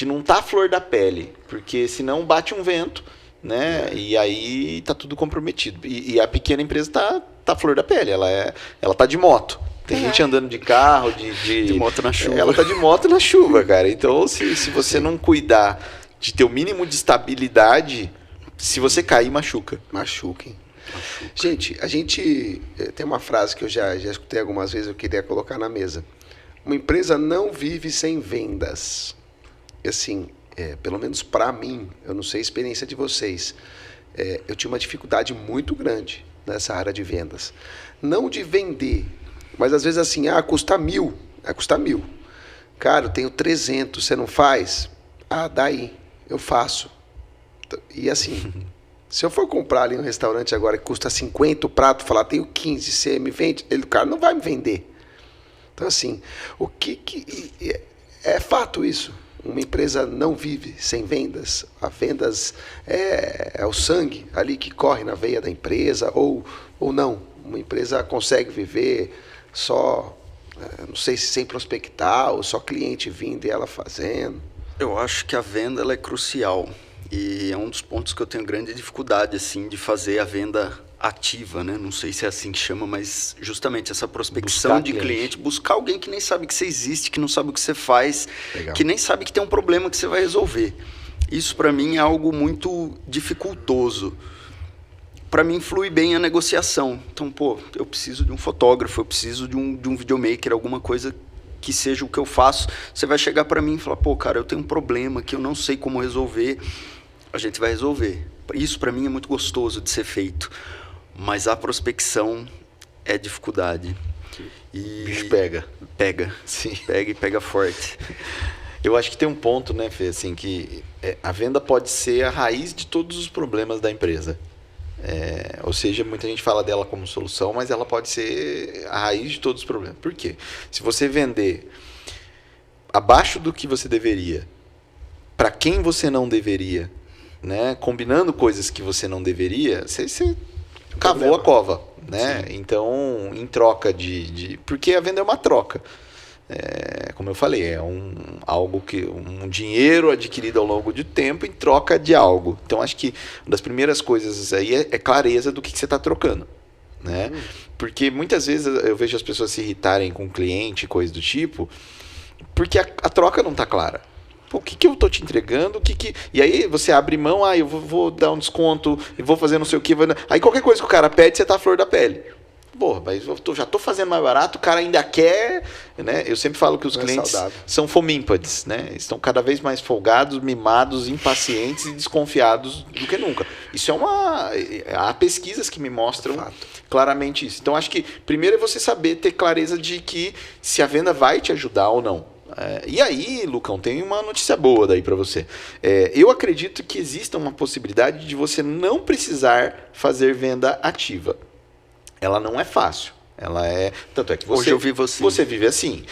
não tá à flor da pele, porque senão bate um vento, né? E aí tá tudo comprometido. E a pequena empresa tá à flor da pele, ela tá de moto. Tem gente andando de carro, de moto na chuva. Ela tá de moto na chuva, cara. Então, se você não cuidar de ter o mínimo de estabilidade, se você cair, machuca. Machuquem. Gente, a gente tem uma frase que eu já escutei algumas vezes, eu queria colocar na mesa. Uma empresa não vive sem vendas. E assim, pelo menos para mim, eu não sei a experiência de vocês, eu tinha uma dificuldade muito grande nessa área de vendas. Não de vender, mas às vezes assim, custa 1.000, custa 1.000. Cara, eu tenho 300, você não faz? Daí, eu faço. E assim... Se eu for comprar ali um restaurante agora que custa 50 o prato, falar, tenho 15, você me vende? O cara não vai me vender. Então, assim, é fato isso. Uma empresa não vive sem vendas. A vendas é o sangue ali que corre na veia da empresa, ou não. Uma empresa consegue viver só, não sei se sem prospectar, ou só cliente vindo e ela fazendo. Eu acho que a venda ela é crucial. E é um dos pontos que eu tenho grande dificuldade, assim, de fazer a venda ativa, né? Não sei se é assim que chama, mas justamente essa prospecção Buscar de cliente. cliente, buscar alguém que nem sabe que você existe, que não sabe o que você faz, Legal. que nem sabe que tem um problema que você vai resolver. Isso para mim é algo muito dificultoso. Para mim flui bem a negociação. Então, pô, eu preciso de um fotógrafo, eu preciso de um videomaker, alguma coisa que seja o que eu faço. Você vai chegar para mim e falar, pô, cara, eu tenho um problema que eu não sei como resolver. A gente vai resolver. Isso para mim é muito gostoso de ser feito. Mas a prospecção é dificuldade. E O bicho pega. Pega. Sim. Pega e pega forte. Eu acho que tem um ponto, né, Fê, assim, que a venda pode ser a raiz de todos os problemas da empresa. Ou seja, muita gente fala dela como solução, mas ela pode ser a raiz de todos os problemas. Por quê? Se você vender abaixo do que você deveria, para quem você não deveria, né, combinando coisas que você não deveria, você cavou a cova, né? Então, em troca porque a venda é uma troca. Como eu falei, é um dinheiro adquirido ao longo do tempo em troca de algo. Então, acho que uma das primeiras coisas aí é clareza do que você está trocando, né? Porque muitas vezes eu vejo as pessoas se irritarem com o cliente, coisa do tipo, porque a troca não está clara. Pô, o que eu estou te entregando? E aí você abre mão, eu vou dar um desconto, eu vou fazer não sei o que. Aí qualquer coisa que o cara pede, você está à flor da pele. Pô, mas já estou fazendo mais barato, o cara ainda quer, né? Eu sempre falo que os clientes são fomímpades, né? Estão cada vez mais folgados, mimados, impacientes e desconfiados do que nunca. Isso há pesquisas que me mostram claramente isso. Então, acho que primeiro é você saber ter clareza de que se a venda vai te ajudar ou não. E aí, Lucão, tem uma notícia boa daí para você. Eu acredito que exista uma possibilidade de você não precisar fazer venda ativa. Ela não é fácil. Tanto é que Hoje eu vivo assim. Você vive assim.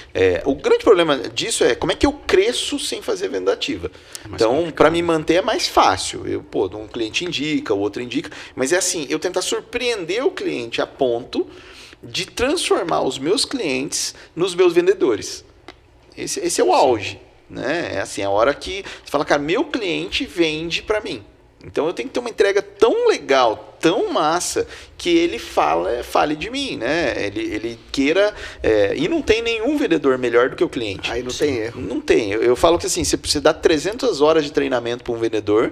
O grande problema disso é como é que eu cresço sem fazer venda ativa. Então, para me manter é mais fácil. Um cliente indica, o outro indica. Mas é assim, eu tentar surpreender o cliente a ponto de transformar os meus clientes nos meus vendedores. Esse é o auge. Né? É assim, a hora que você fala, cara, meu cliente vende para mim. Então eu tenho que ter uma entrega tão legal, tão massa, que ele fale de mim, né? Ele queira... e não tem nenhum vendedor melhor do que o cliente. Aí não tem erro. Não tem. Eu falo que assim, você dá 300 horas de treinamento para um vendedor,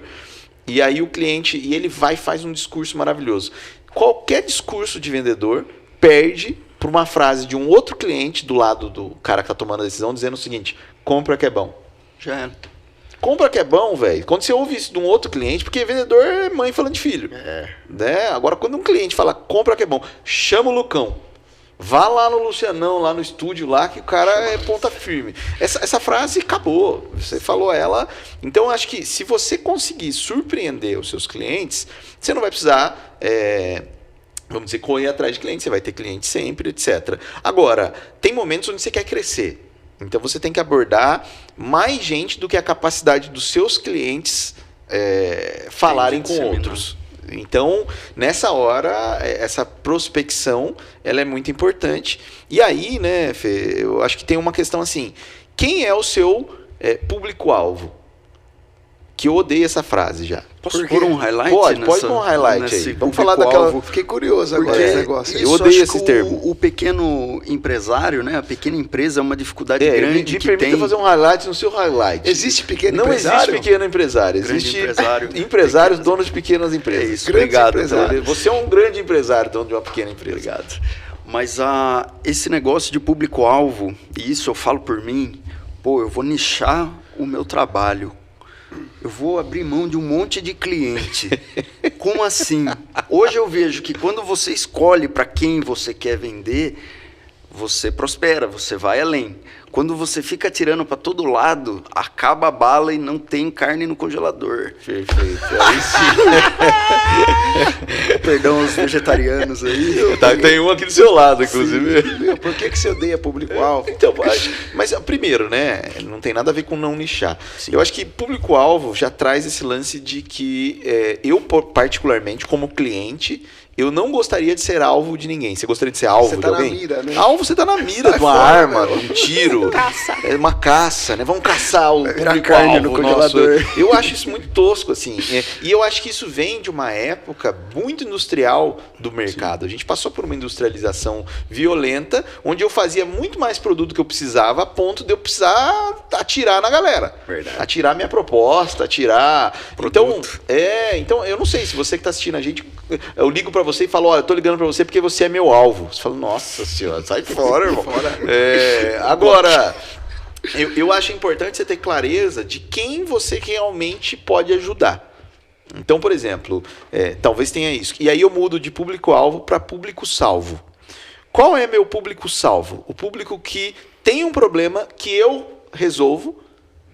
e aí o cliente... E ele vai e faz um discurso maravilhoso. Qualquer discurso de vendedor perde por uma frase de um outro cliente do lado do cara que está tomando a decisão, dizendo o seguinte, compra que é bom. Já era. Compra que é bom, velho. Quando você ouve isso de um outro cliente, porque vendedor é mãe falando de filho. Né? Agora, quando um cliente fala, compra que é bom, chama o Lucão. Vá lá no Lucianão, lá no estúdio, lá que o cara é ponta firme. Essa frase acabou. Você falou ela. Então, acho que se você conseguir surpreender os seus clientes, você não vai precisar... vamos dizer, correr atrás de cliente. Você vai ter cliente sempre, etc. Agora, tem momentos onde você quer crescer. Então, você tem que abordar mais gente do que a capacidade dos seus clientes falarem com outros. Então, nessa hora, essa prospecção ela é muito importante. E aí, né, Fê, eu acho que tem uma questão assim, quem é o seu público-alvo? Que eu odeio essa frase já. Posso pôr um highlight? Pode pôr um highlight aí. Vamos falar daquela... Fiquei curioso agora desse negócio. Eu odeio esse termo. O pequeno empresário, né? A pequena empresa é uma dificuldade grande que tem. Fazer um highlight no seu highlight. Existe pequeno não empresário? Não existe pequeno empresário. Existe empresários donos de pequenas empresas. É isso. Obrigado. Você é um grande empresário, dono de uma pequena empresa. Obrigado. Mas esse negócio de público-alvo, e isso eu falo por mim, eu vou nichar o meu trabalho. Eu vou abrir mão de um monte de cliente. Como assim? Hoje eu vejo que quando você escolhe para quem você quer vender, você prospera, você vai além. Quando você fica tirando para todo lado, acaba a bala e não tem carne no congelador. Perfeito. Aí sim. Perdão os vegetarianos aí. Tem um aqui do seu lado, inclusive. Por que você odeia público-alvo? Então, mas primeiro, né? Não tem nada a ver com não nichar. Sim. Eu acho que público-alvo já traz esse lance de que eu, particularmente, como cliente, eu não gostaria de ser alvo de ninguém. Você gostaria de ser alvo de alguém? Você tá na mira, né? Alvo, você tá na mira de uma arma, de um tiro, dinheiro. Caça. É uma caça, né? Vamos caçar o Virar carne no congelador. Eu acho isso muito tosco, assim. E eu acho que isso vem de uma época muito industrial do mercado. A gente passou por uma industrialização violenta, onde eu fazia muito mais produto que eu precisava, a ponto de eu precisar atirar na galera. Verdade. Atirar minha proposta, atirar... Produto. Então eu não sei, se você que está assistindo a gente, eu ligo para você e falo, olha, eu tô ligando para você porque você é meu alvo. Você fala, nossa senhora, sai fora, irmão. Agora, eu acho importante você ter clareza de quem você realmente pode ajudar. Então, por exemplo, talvez tenha isso. E aí eu mudo de público-alvo para público-salvo. Qual é meu público-salvo? O público que tem um problema que eu resolvo,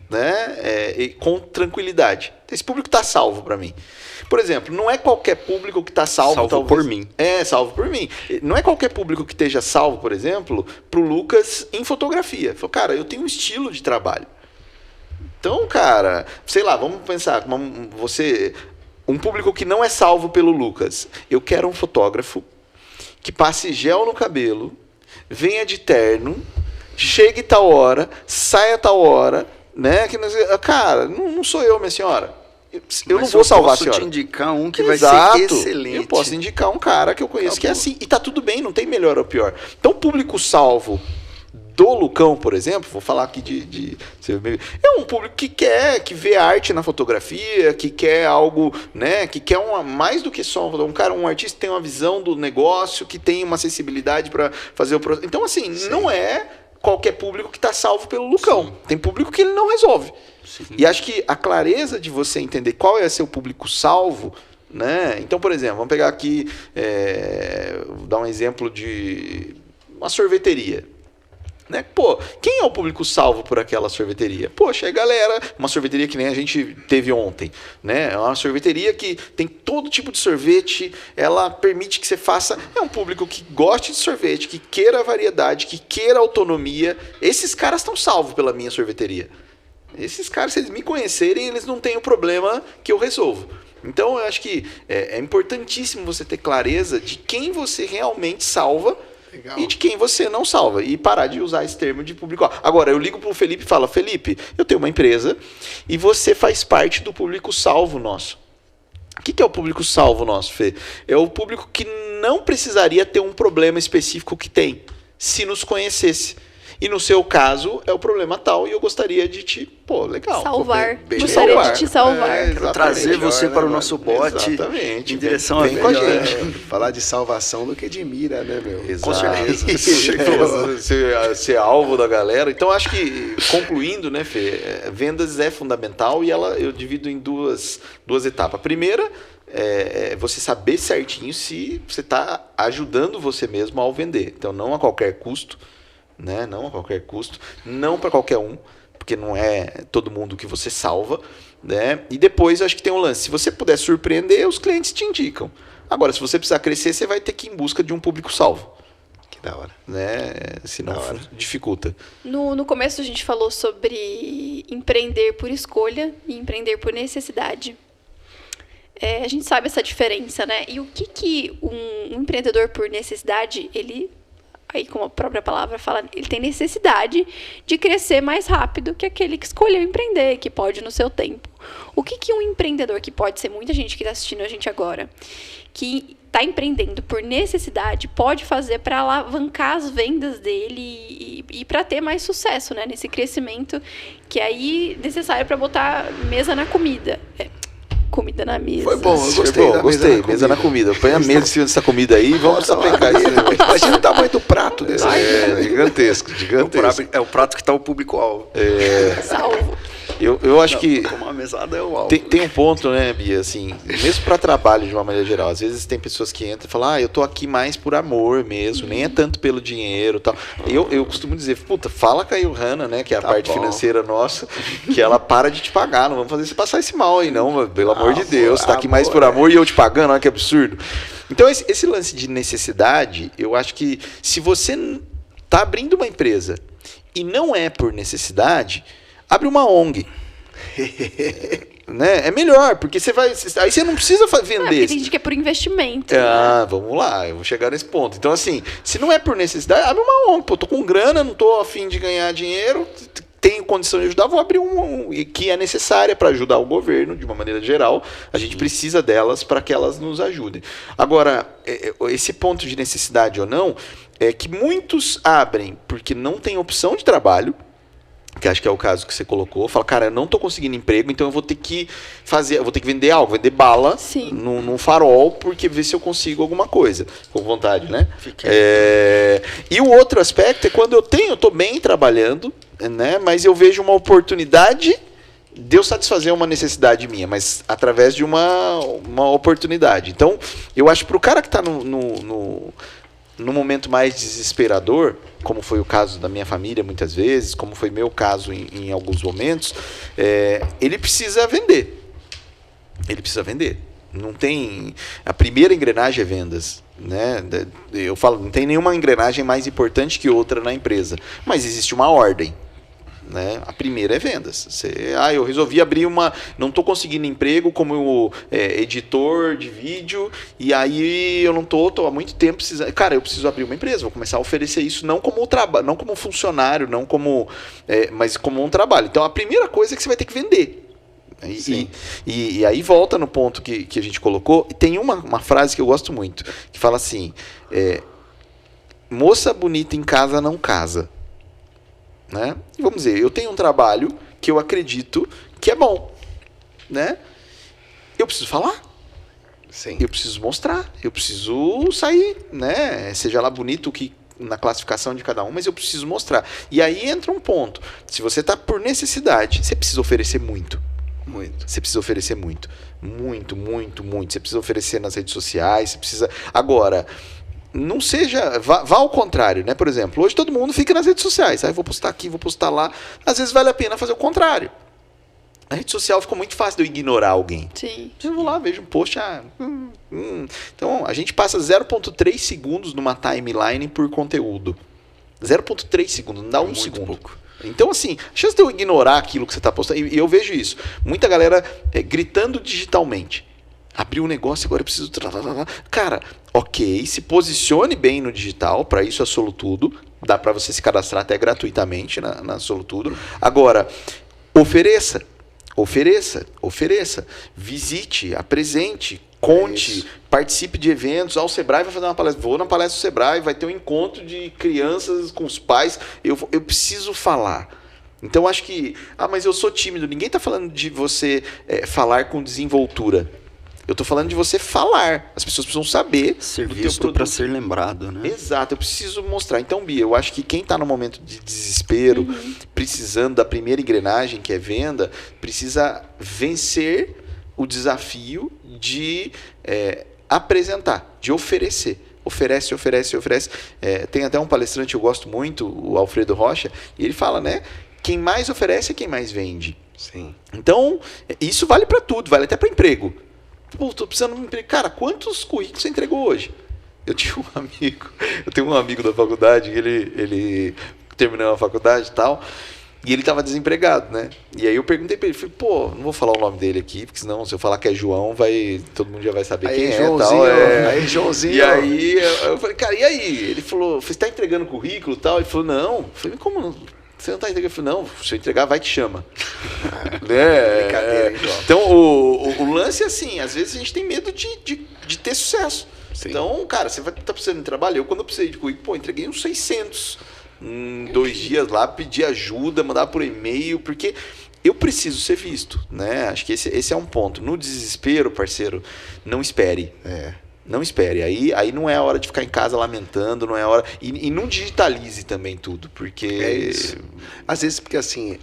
né, com tranquilidade. Esse público está salvo para mim. Por exemplo, não é qualquer público que está salvo por mim. Salvo por mim. Não é qualquer público que esteja salvo, por exemplo, para o Lucas em fotografia. Falei, cara, eu tenho um estilo de trabalho. Então, cara, sei lá, vamos pensar, um público que não é salvo pelo Lucas. Eu quero um fotógrafo que passe gel no cabelo, venha de terno, chegue tal hora, saia tal hora, né? Cara, não sou eu, minha senhora. Eu não vou salvar a senhora. Eu posso te indicar um que Exato. vai ser excelente. Eu posso indicar um cara que eu conheço que é assim. E tá tudo bem, não tem melhor ou pior. Então, o público salvo do Lucão, por exemplo, vou falar aqui é um público que vê arte na fotografia, que quer algo, né, que quer mais do que só um artista que tem uma visão do negócio, que tem uma acessibilidade para fazer o processo. Então, assim, não é qualquer público que está salvo pelo Lucão. Sim. Tem público que ele não resolve. Sim. E acho que a clareza de você entender qual é seu público salvo, né? Então, por exemplo, vamos pegar aqui, vou dar um exemplo de uma sorveteria. Né? Pô, quem é o público salvo por aquela sorveteria? Poxa, é galera, uma sorveteria que nem a gente teve ontem, né? É uma sorveteria que tem todo tipo de sorvete, ela permite que você faça, é um público que goste de sorvete, que queira variedade, que queira autonomia. Esses caras estão salvos pela minha sorveteria. Esses caras, se eles me conhecerem, eles não têm o problema que eu resolvo. Então, eu acho que é importantíssimo você ter clareza de quem você realmente salva. Legal. E de quem você não salva. E parar de usar esse termo de público. Agora, eu ligo pro Felipe e falo, Felipe, eu tenho uma empresa e você faz parte do público salvo nosso. O que é o público salvo nosso, Fê? É o público que não precisaria ter um problema específico que tem, se nos conhecesse. E no seu caso, é o problema tal, e eu gostaria de te... Pô, legal. Salvar. Gostaria de te salvar. Quero trazer você para o nosso bote. Exatamente. Em direção vem com a gente. Falar de salvação do que de mira, né, meu? Exato. Com certeza. Ser alvo da galera. Então, acho que, concluindo, né, Fê, vendas é fundamental e eu divido em duas etapas. A primeira é você saber certinho se você está ajudando você mesmo ao vender. Então, não a qualquer custo. Né? Não a qualquer custo, não para qualquer um, porque não é todo mundo que você salva, né? E depois eu acho que tem um lance, se você puder surpreender, os clientes te indicam. Agora, se você precisar crescer, você vai ter que ir em busca de um público salvo. Que da hora. Né? Senão dificulta. No começo a gente falou sobre empreender por escolha e empreender por necessidade. A gente sabe essa diferença, né? E o que um empreendedor por necessidade, aí, como a própria palavra fala, ele tem necessidade de crescer mais rápido que aquele que escolheu empreender, que pode no seu tempo. O que um empreendedor, que pode ser muita gente que está assistindo a gente agora, que está empreendendo por necessidade, pode fazer para alavancar as vendas dele e para ter mais sucesso, né, nesse crescimento que é necessário para botar mesa na comida. Comida na mesa. Foi bom, eu gostei. Mesa na comida. Põe a mesa em cima dessa comida aí e vamos sapecar isso. Imagina o tamanho do prato desse. Gigantesco. É o prato que está o público-alvo. Salvo. Eu acho que uma mesada é o alvo. Tem um ponto, né, Bia, assim, mesmo para trabalho de uma maneira geral, às vezes tem pessoas que entram e falam, eu tô aqui mais por amor mesmo, nem é tanto pelo dinheiro e tal. Eu costumo dizer, fala com a Ilhana, né, que é a parte financeira nossa, que ela para de te pagar, não vamos fazer você passar esse mal aí não, pelo amor de Deus, tá aqui mais por amor e eu te pagando, olha que absurdo. Então esse lance de necessidade, eu acho que se você tá abrindo uma empresa e não é por necessidade, abre uma ONG. Né? É melhor, porque aí você não precisa vender. Porque tem gente que é por investimento. Vamos lá, eu vou chegar nesse ponto. Então, assim, se não é por necessidade, abre uma ONG. Pô, tô com grana, não tô a fim de ganhar dinheiro, tenho condição de ajudar, vou abrir que é necessária para ajudar o governo, de uma maneira geral. A gente precisa delas para que elas nos ajudem. Agora, esse ponto de necessidade ou não, é que muitos abrem porque não tem opção de trabalho, que acho que é o caso que você colocou, fala, cara, eu não tô conseguindo emprego, então eu vou ter que vender algo, vender bala num farol, porque ver se eu consigo alguma coisa, com vontade, né? E o outro aspecto é quando eu tô bem trabalhando, né, mas eu vejo uma oportunidade de eu satisfazer uma necessidade minha, mas através de uma oportunidade. Então, eu acho que pro cara que tá no momento mais desesperador, como foi o caso da minha família muitas vezes, como foi meu caso em alguns momentos, ele precisa vender. Ele precisa vender. Não tem... A primeira engrenagem é vendas. Né? Eu falo, não tem nenhuma engrenagem mais importante que outra na empresa. Mas existe uma ordem. Né? A primeira é vendas. Eu resolvi abrir não estou conseguindo emprego como editor de vídeo, e aí eu não estou há muito tempo precisando. Cara, eu preciso abrir uma empresa, vou começar a oferecer isso não como trabalho, não como funcionário, não como, mas como um trabalho. Então a primeira coisa é que você vai ter que vender. E aí volta no ponto que a gente colocou. E tem uma frase que eu gosto muito, que fala assim: moça bonita em casa não casa. Né? E vamos dizer, eu tenho um trabalho que eu acredito que é bom, né? Eu preciso falar. Sim. Eu preciso mostrar, eu preciso sair, né? Seja lá bonito que na classificação de cada um, mas eu preciso mostrar. E aí entra um ponto. Se você está por necessidade, você precisa oferecer muito. Você precisa oferecer muito. Muito. Você precisa oferecer nas redes sociais, você precisa... Agora... Não seja... Vá ao contrário, né? Por exemplo, hoje todo mundo fica nas redes sociais. Vou postar aqui, vou postar lá. Às vezes vale a pena fazer o contrário. A rede social ficou muito fácil de eu ignorar alguém. Sim. Eu vou lá, vejo um post... Então, a gente passa 0,3 segundos numa timeline por conteúdo. 0,3 segundos, não dá um segundo. Pouco. Então, assim, a chance de eu ignorar aquilo que você está postando... E eu vejo isso. Muita galera gritando digitalmente. Abriu um negócio, agora eu preciso... Cara, ok, se posicione bem no digital, para isso é Solutudo. Dá para você se cadastrar até gratuitamente na Solutudo. Agora, ofereça. Visite, apresente, conte, participe de eventos. O Sebrae vai fazer uma palestra. Vou na palestra do Sebrae, vai ter um encontro de crianças com os pais. Eu preciso falar. Então, acho que... mas eu sou tímido. Ninguém está falando de você falar com desenvoltura. Eu estou falando de você falar. As pessoas precisam saber. Ser visto para ser lembrado, né? Exato, eu preciso mostrar. Então, Bia, eu acho que quem está no momento de desespero, precisando da primeira engrenagem, que é venda, precisa vencer o desafio de apresentar, de oferecer. Oferece. Tem até um palestrante que eu gosto muito, o Alfredo Rocha, e ele fala, né? Quem mais oferece é quem mais vende. Sim. Então, isso vale para tudo, vale até para emprego. Pô, tô precisando de um emprego. Cara, quantos currículos você entregou hoje? Eu tenho um amigo da faculdade, ele terminou a faculdade e tal, e ele estava desempregado, né? E aí eu perguntei para ele, falei, pô, não vou falar o nome dele aqui, porque senão se eu falar que é João, todo mundo já vai saber quem é. Tal, Aí, Joãozinho. E aí eu falei, cara, e aí? Ele falou, você está entregando currículo e tal? Ele falou, não. Eu falei, como não? Você não está entregando? Eu falei, não, se eu entregar, vai que chama. Brincadeira, João. Então, o lance é assim, às vezes a gente tem medo de ter sucesso. Sim. Então, cara, você vai estar precisando de trabalho. Quando eu precisei de currículo, entreguei uns 600 em 2 dias lá, pedi ajuda, mandar por e-mail, porque eu preciso ser visto, né? Acho que esse é um ponto. No desespero, parceiro, não espere. Não espere. Aí não é a hora de ficar em casa lamentando, não é a hora... E não digitalize também tudo, porque... É isso. Às vezes, porque assim,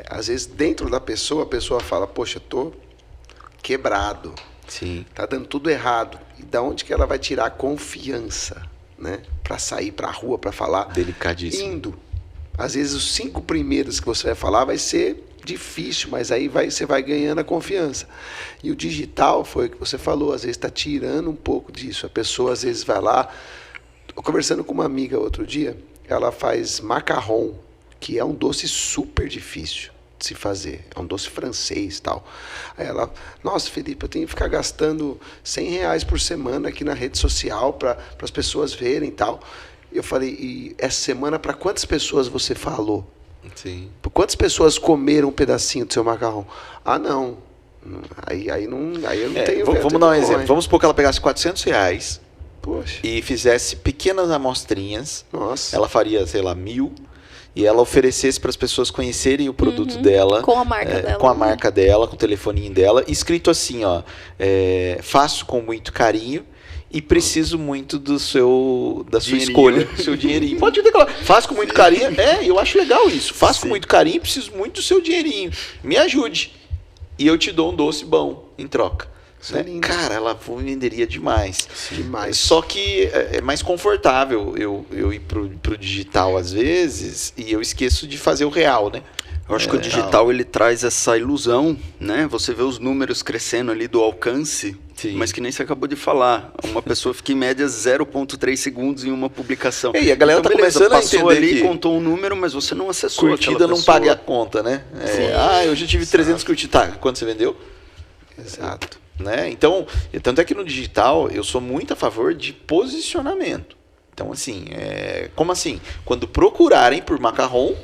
às vezes dentro da pessoa, a pessoa fala, poxa, tô quebrado. Sim. Tá dando tudo errado. E da onde que ela vai tirar a confiança, né? Pra sair pra rua, pra falar? Delicadíssimo. Indo. Às vezes os 5 primeiros que você vai falar vai ser difícil, mas aí você vai ganhando a confiança. E o digital foi o que você falou, às vezes está tirando um pouco disso. A pessoa às vezes vai lá... Tô conversando com uma amiga outro dia, ela faz macarrão, que é um doce super difícil. se fazer. É um doce francês e tal. Aí ela, nossa, Felipe, eu tenho que ficar gastando R$100 por semana aqui na rede social para as pessoas verem e tal. Eu falei, e essa semana para quantas pessoas você falou? Sim. Por quantas pessoas comeram um pedacinho do seu macarrão? Ah, não. Aí eu não tenho... Vamos dar um exemplo. Vamos supor que ela pegasse R$400 Poxa. e fizesse pequenas amostrinhas. Nossa. Ela faria, sei lá, 1.000. E ela oferecesse para as pessoas conhecerem o produto dela. Com a marca dela. Com a marca dela, com o telefoninho dela. Escrito assim, ó. Faço com muito carinho e preciso muito da sua escolha, do seu dinheirinho. Pode declarar. Faço com muito carinho. Eu acho legal isso. Faço com muito carinho e preciso muito do seu dinheirinho. Me ajude. E eu te dou um doce bom em troca. Isso é lindo. Cara, ela venderia demais. Demais. Só que é mais confortável eu ir pro digital às vezes e eu esqueço de fazer o real, né? Eu acho que o digital ele traz essa ilusão, né? Você vê os números crescendo ali do alcance, Sim. mas que nem você acabou de falar. Uma pessoa fica em média 0,3 segundos em uma publicação. E a galera tá beleza, começando a passou entender ali, que contou um número, mas você não acessou curtida aquela não pessoa. paga a conta, né? Eu já tive 300 curtidas. Tá, quanto você vendeu? Exato. Né? Então, tanto é que no digital eu sou muito a favor de posicionamento. Então, assim, como assim? Quando procurarem por macarrão,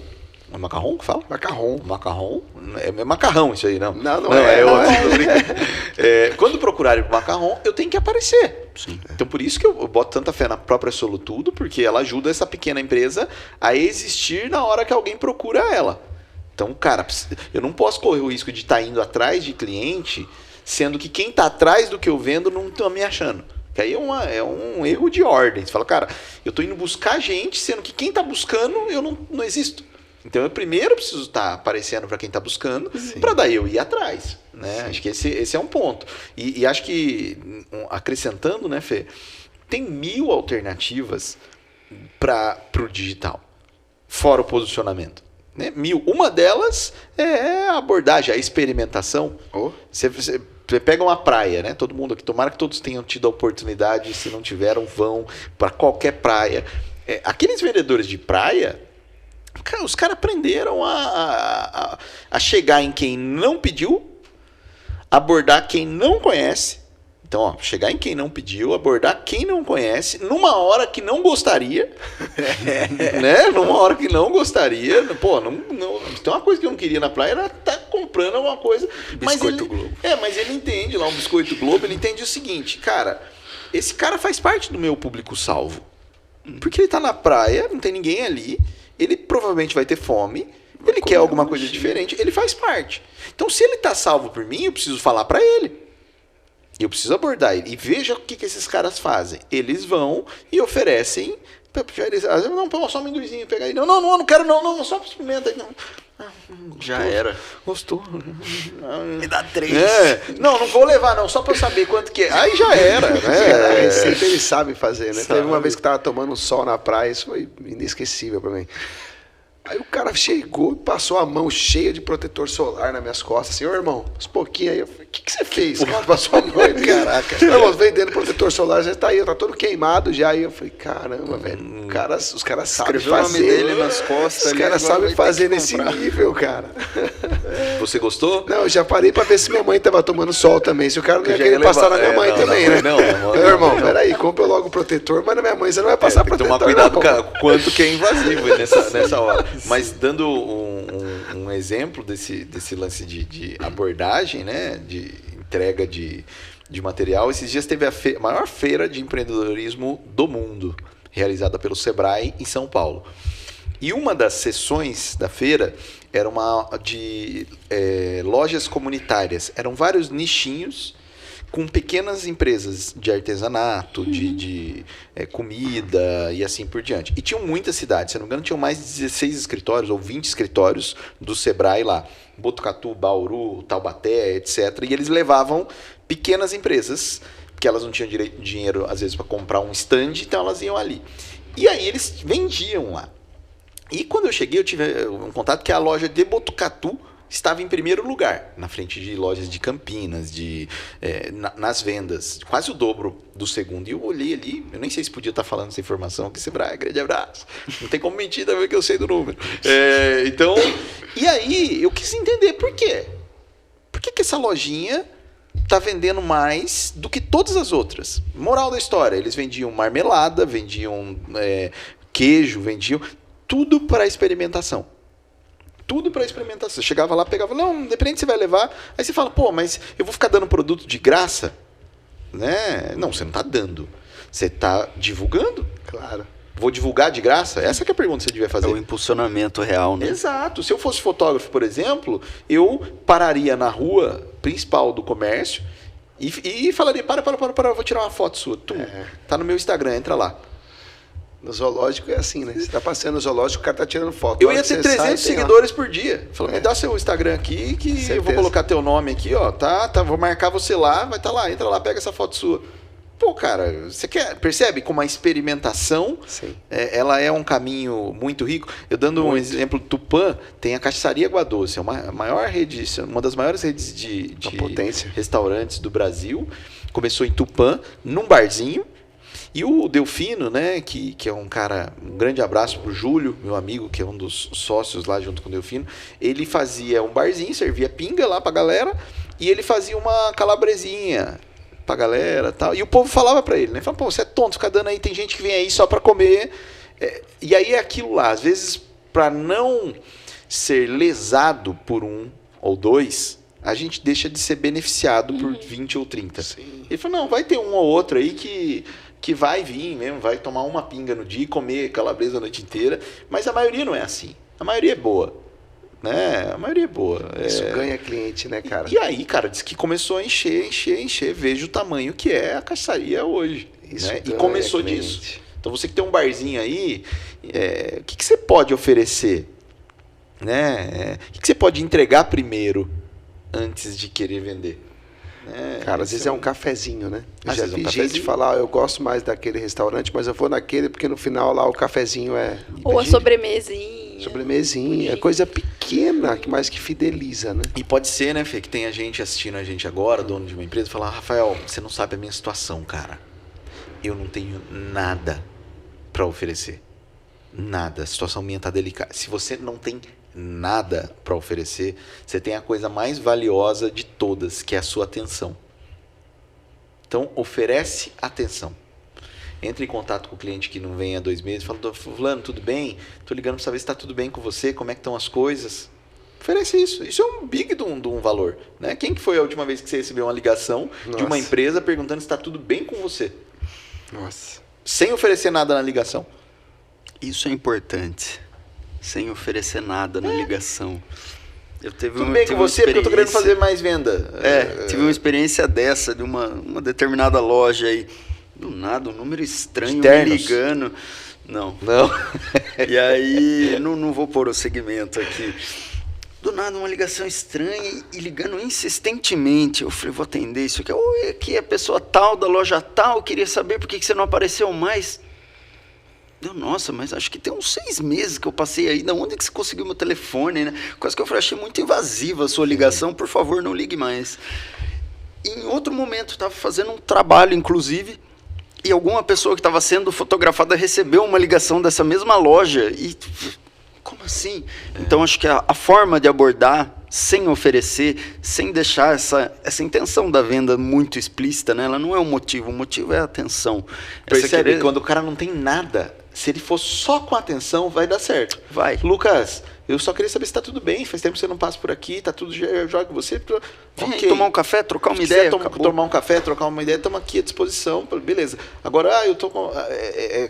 é macarrão que fala? Macarrão. Macarrão? É macarrão isso aí, não? Não é outro. outro. Quando procurarem por macarrão, eu tenho que aparecer. Sim. Então, por isso que eu boto tanta fé na própria Solutudo, porque ela ajuda essa pequena empresa a existir na hora que alguém procura ela. Então, cara, eu não posso correr o risco de estar indo atrás de cliente, sendo que quem está atrás do que eu vendo não está me achando. Que aí é um erro de ordem. Você fala, cara, eu estou indo buscar gente, sendo que quem está buscando, eu não existo. Então, eu primeiro preciso estar aparecendo para quem está buscando, para daí eu ir atrás. Né? Acho que esse é um ponto. E acho que, acrescentando, né, Fê, tem 1000 alternativas para o digital, fora o posicionamento. Né? 1000. Uma delas é a abordagem, a experimentação. Você pega uma praia, né? Todo mundo aqui, tomara que todos tenham tido a oportunidade, se não tiveram, vão para qualquer praia. Aqueles vendedores de praia, os caras aprenderam a chegar em quem não pediu, abordar quem não conhece. Então, chegar em quem não pediu, abordar quem não conhece, numa hora que não gostaria, né? Numa hora que não gostaria. Pô, não, tem uma coisa que eu não queria na praia, era estar comprando alguma coisa. Biscoito Globo. Mas ele entende lá, um Biscoito Globo, ele entende o seguinte, cara, esse cara faz parte do meu público-salvo. Porque ele tá na praia, não tem ninguém ali, ele provavelmente vai ter fome, ele quer alguma coisa diferente, ele faz parte. Então, se ele tá salvo por mim, eu preciso falar para ele. Eu preciso abordar ele. E veja o que esses caras fazem. Eles vão e oferecem. Não, só um amendoizinho, pegar aí. Não quero, não, só experimenta aí. Já era. Gostou. Me dá 3. Não vou levar, não, só pra eu saber quanto que é. Aí já era. A receita eles sabem fazer, né? Teve uma vez que tava tomando sol na praia, isso foi inesquecível pra mim. Aí o cara chegou, passou a mão cheia de protetor solar nas minhas costas, assim, ô irmão, uns pouquinhos aí. Eu falei, o que você fez? O cara passou a mão aí, caraca. Irmão, vendendo protetor solar, já tá aí, tá todo queimado já. Aí eu falei, caramba, velho, os caras sabem fazer. Escreveu o nome dele nas costas. Os caras sabem fazer nesse nível, cara. Você gostou? Não, eu já parei pra ver se minha mãe tava tomando sol também. Se o cara não ia querer passar na minha mãe também, né? Não, irmão, peraí, compra logo o protetor, mas na minha mãe você não vai passar tem que protetor. tomar cuidado com quanto que é invasivo nessa hora. Mas dando um exemplo desse lance de abordagem, né? De entrega de material, esses dias teve a maior feira de empreendedorismo do mundo, realizada pelo Sebrae em São Paulo. E uma das sessões da feira era uma de lojas comunitárias. Eram vários nichinhos com pequenas empresas de artesanato, de comida e assim por diante. E tinham muitas cidades, se não me engano, tinham mais de 16 escritórios ou 20 escritórios do Sebrae lá. Botucatu, Bauru, Taubaté, etc. E eles levavam pequenas empresas, porque elas não tinham dinheiro, às vezes, para comprar um stand, então elas iam ali. E aí eles vendiam lá. E quando eu cheguei, eu tive um contato que a loja de Botucatu estava em primeiro lugar, na frente de lojas de Campinas, nas vendas, quase o dobro do segundo. E eu olhei ali, eu nem sei se podia estar falando essa informação aqui, Sebrae, grande abraço. Não tem como mentir também que eu sei do número. Então, e aí eu quis entender por quê. Por que essa lojinha está vendendo mais do que todas as outras? Moral da história, eles vendiam marmelada, vendiam queijo, vendiam tudo para experimentação. Tudo para experimentação. Você chegava lá, pegava, não, independente se você vai levar. Aí você fala, pô, mas eu vou ficar dando produto de graça? Né? Não, você não está dando. Você está divulgando. Claro. Vou divulgar de graça? Essa que é a pergunta que você devia fazer. É o impulsionamento real, né? Exato. Se eu fosse fotógrafo, por exemplo, eu pararia na rua principal do comércio e falaria, para, vou tirar uma foto sua. Tá no meu Instagram, entra lá. No zoológico é assim, né? Você tá passeando no zoológico, o cara tá tirando foto. Eu ia ter 300 seguidores por dia. Falou, me dá seu Instagram aqui que Certeza. eu vou colocar teu nome aqui, ó. Tá, vou marcar você lá, vai estar lá, entra lá, pega essa foto sua. Pô, cara, você percebe como a experimentação, ela é um caminho muito rico? Eu dando um exemplo, Tupã tem a Cachaçaria Água Doce, é uma das maiores redes de restaurantes do Brasil. Começou em Tupã, num barzinho. E o Delfino, né, que é um cara, um grande abraço pro Júlio, meu amigo, que é um dos sócios lá junto com o Delfino, ele fazia um barzinho, servia pinga lá pra galera, e ele fazia uma calabresinha pra galera e tal. E o povo falava pra ele, né, falava, pô, você é tonto, fica dando aí, tem gente que vem aí só pra comer. E aí é aquilo lá, às vezes, pra não ser lesado por um ou dois, a gente deixa de ser beneficiado por 20 ou 30. Sim. Ele falou, não, vai ter um ou outro aí que vai vir mesmo, vai tomar uma pinga no dia e comer calabresa a noite inteira, mas a maioria não é assim. A maioria é boa, né? A maioria é boa. Isso ganha cliente, né, cara? E aí, cara, diz que começou a encher. Veja o tamanho que é a cachaçaria hoje. Isso né? E começou cliente. disso. Então você que tem um barzinho aí, o que você pode oferecer? Né? O que você pode entregar primeiro antes de querer vender? Cara, às vezes é um cafezinho, né? Eu já vi gente cafezinho. falar, eu gosto mais daquele restaurante, mas eu vou naquele porque no final lá o cafezinho é... Ou a sobremesinha. Sobremesinha, é coisa pequena, mas que fideliza, né? E pode ser, né, Fê, que tenha gente assistindo a gente agora, dono de uma empresa, falar, Rafael, você não sabe a minha situação, cara. Eu não tenho nada para oferecer. Nada. A situação minha tá delicada. Se você não tem nada para oferecer, você tem a coisa mais valiosa de todas, que é a sua atenção. Então, oferece atenção. Entre em contato com o cliente que não vem há 2 meses, fala, fulano, tudo bem? Tô ligando para saber se está tudo bem com você, como é que estão as coisas. Oferece isso. Isso é um big de um valor. Né? Quem que foi a última vez que você recebeu uma ligação de uma empresa perguntando se está tudo bem com você? Nossa. Sem oferecer nada na ligação. Isso é importante. Sem oferecer nada na ligação. Tudo bem com você, porque eu tô querendo fazer mais venda. Tive uma experiência dessa, de uma determinada loja aí. Do nada, um número estranho me ligando. Não. E aí, não vou pôr o segmento aqui. Do nada, uma ligação estranha e ligando insistentemente. Eu falei, vou atender isso aqui. Oi, aqui é a pessoa tal, da loja tal, queria saber por que você não apareceu mais. Nossa, mas acho que tem uns 6 meses que eu passei aí. Da onde que você conseguiu meu telefone, né? Quase que eu falei, achei muito invasiva a sua ligação. Por favor, não ligue mais. E em outro momento, eu estava fazendo um trabalho, inclusive, e alguma pessoa que estava sendo fotografada recebeu uma ligação dessa mesma loja. E como assim? Então, acho que a forma de abordar, sem oferecer, sem deixar essa intenção da venda muito explícita, né? Ela não é o motivo é a atenção. Percebe que quando o cara não tem nada, se ele for só com atenção, vai dar certo. Vai. Lucas, eu só queria saber se está tudo bem, faz tempo que você não passa por aqui, tá tudo, eu jogo com você. Vem aí tomar um café, trocar uma se ideia. Tomar um café, trocar uma ideia, estamos aqui à disposição, beleza. Agora, eu tô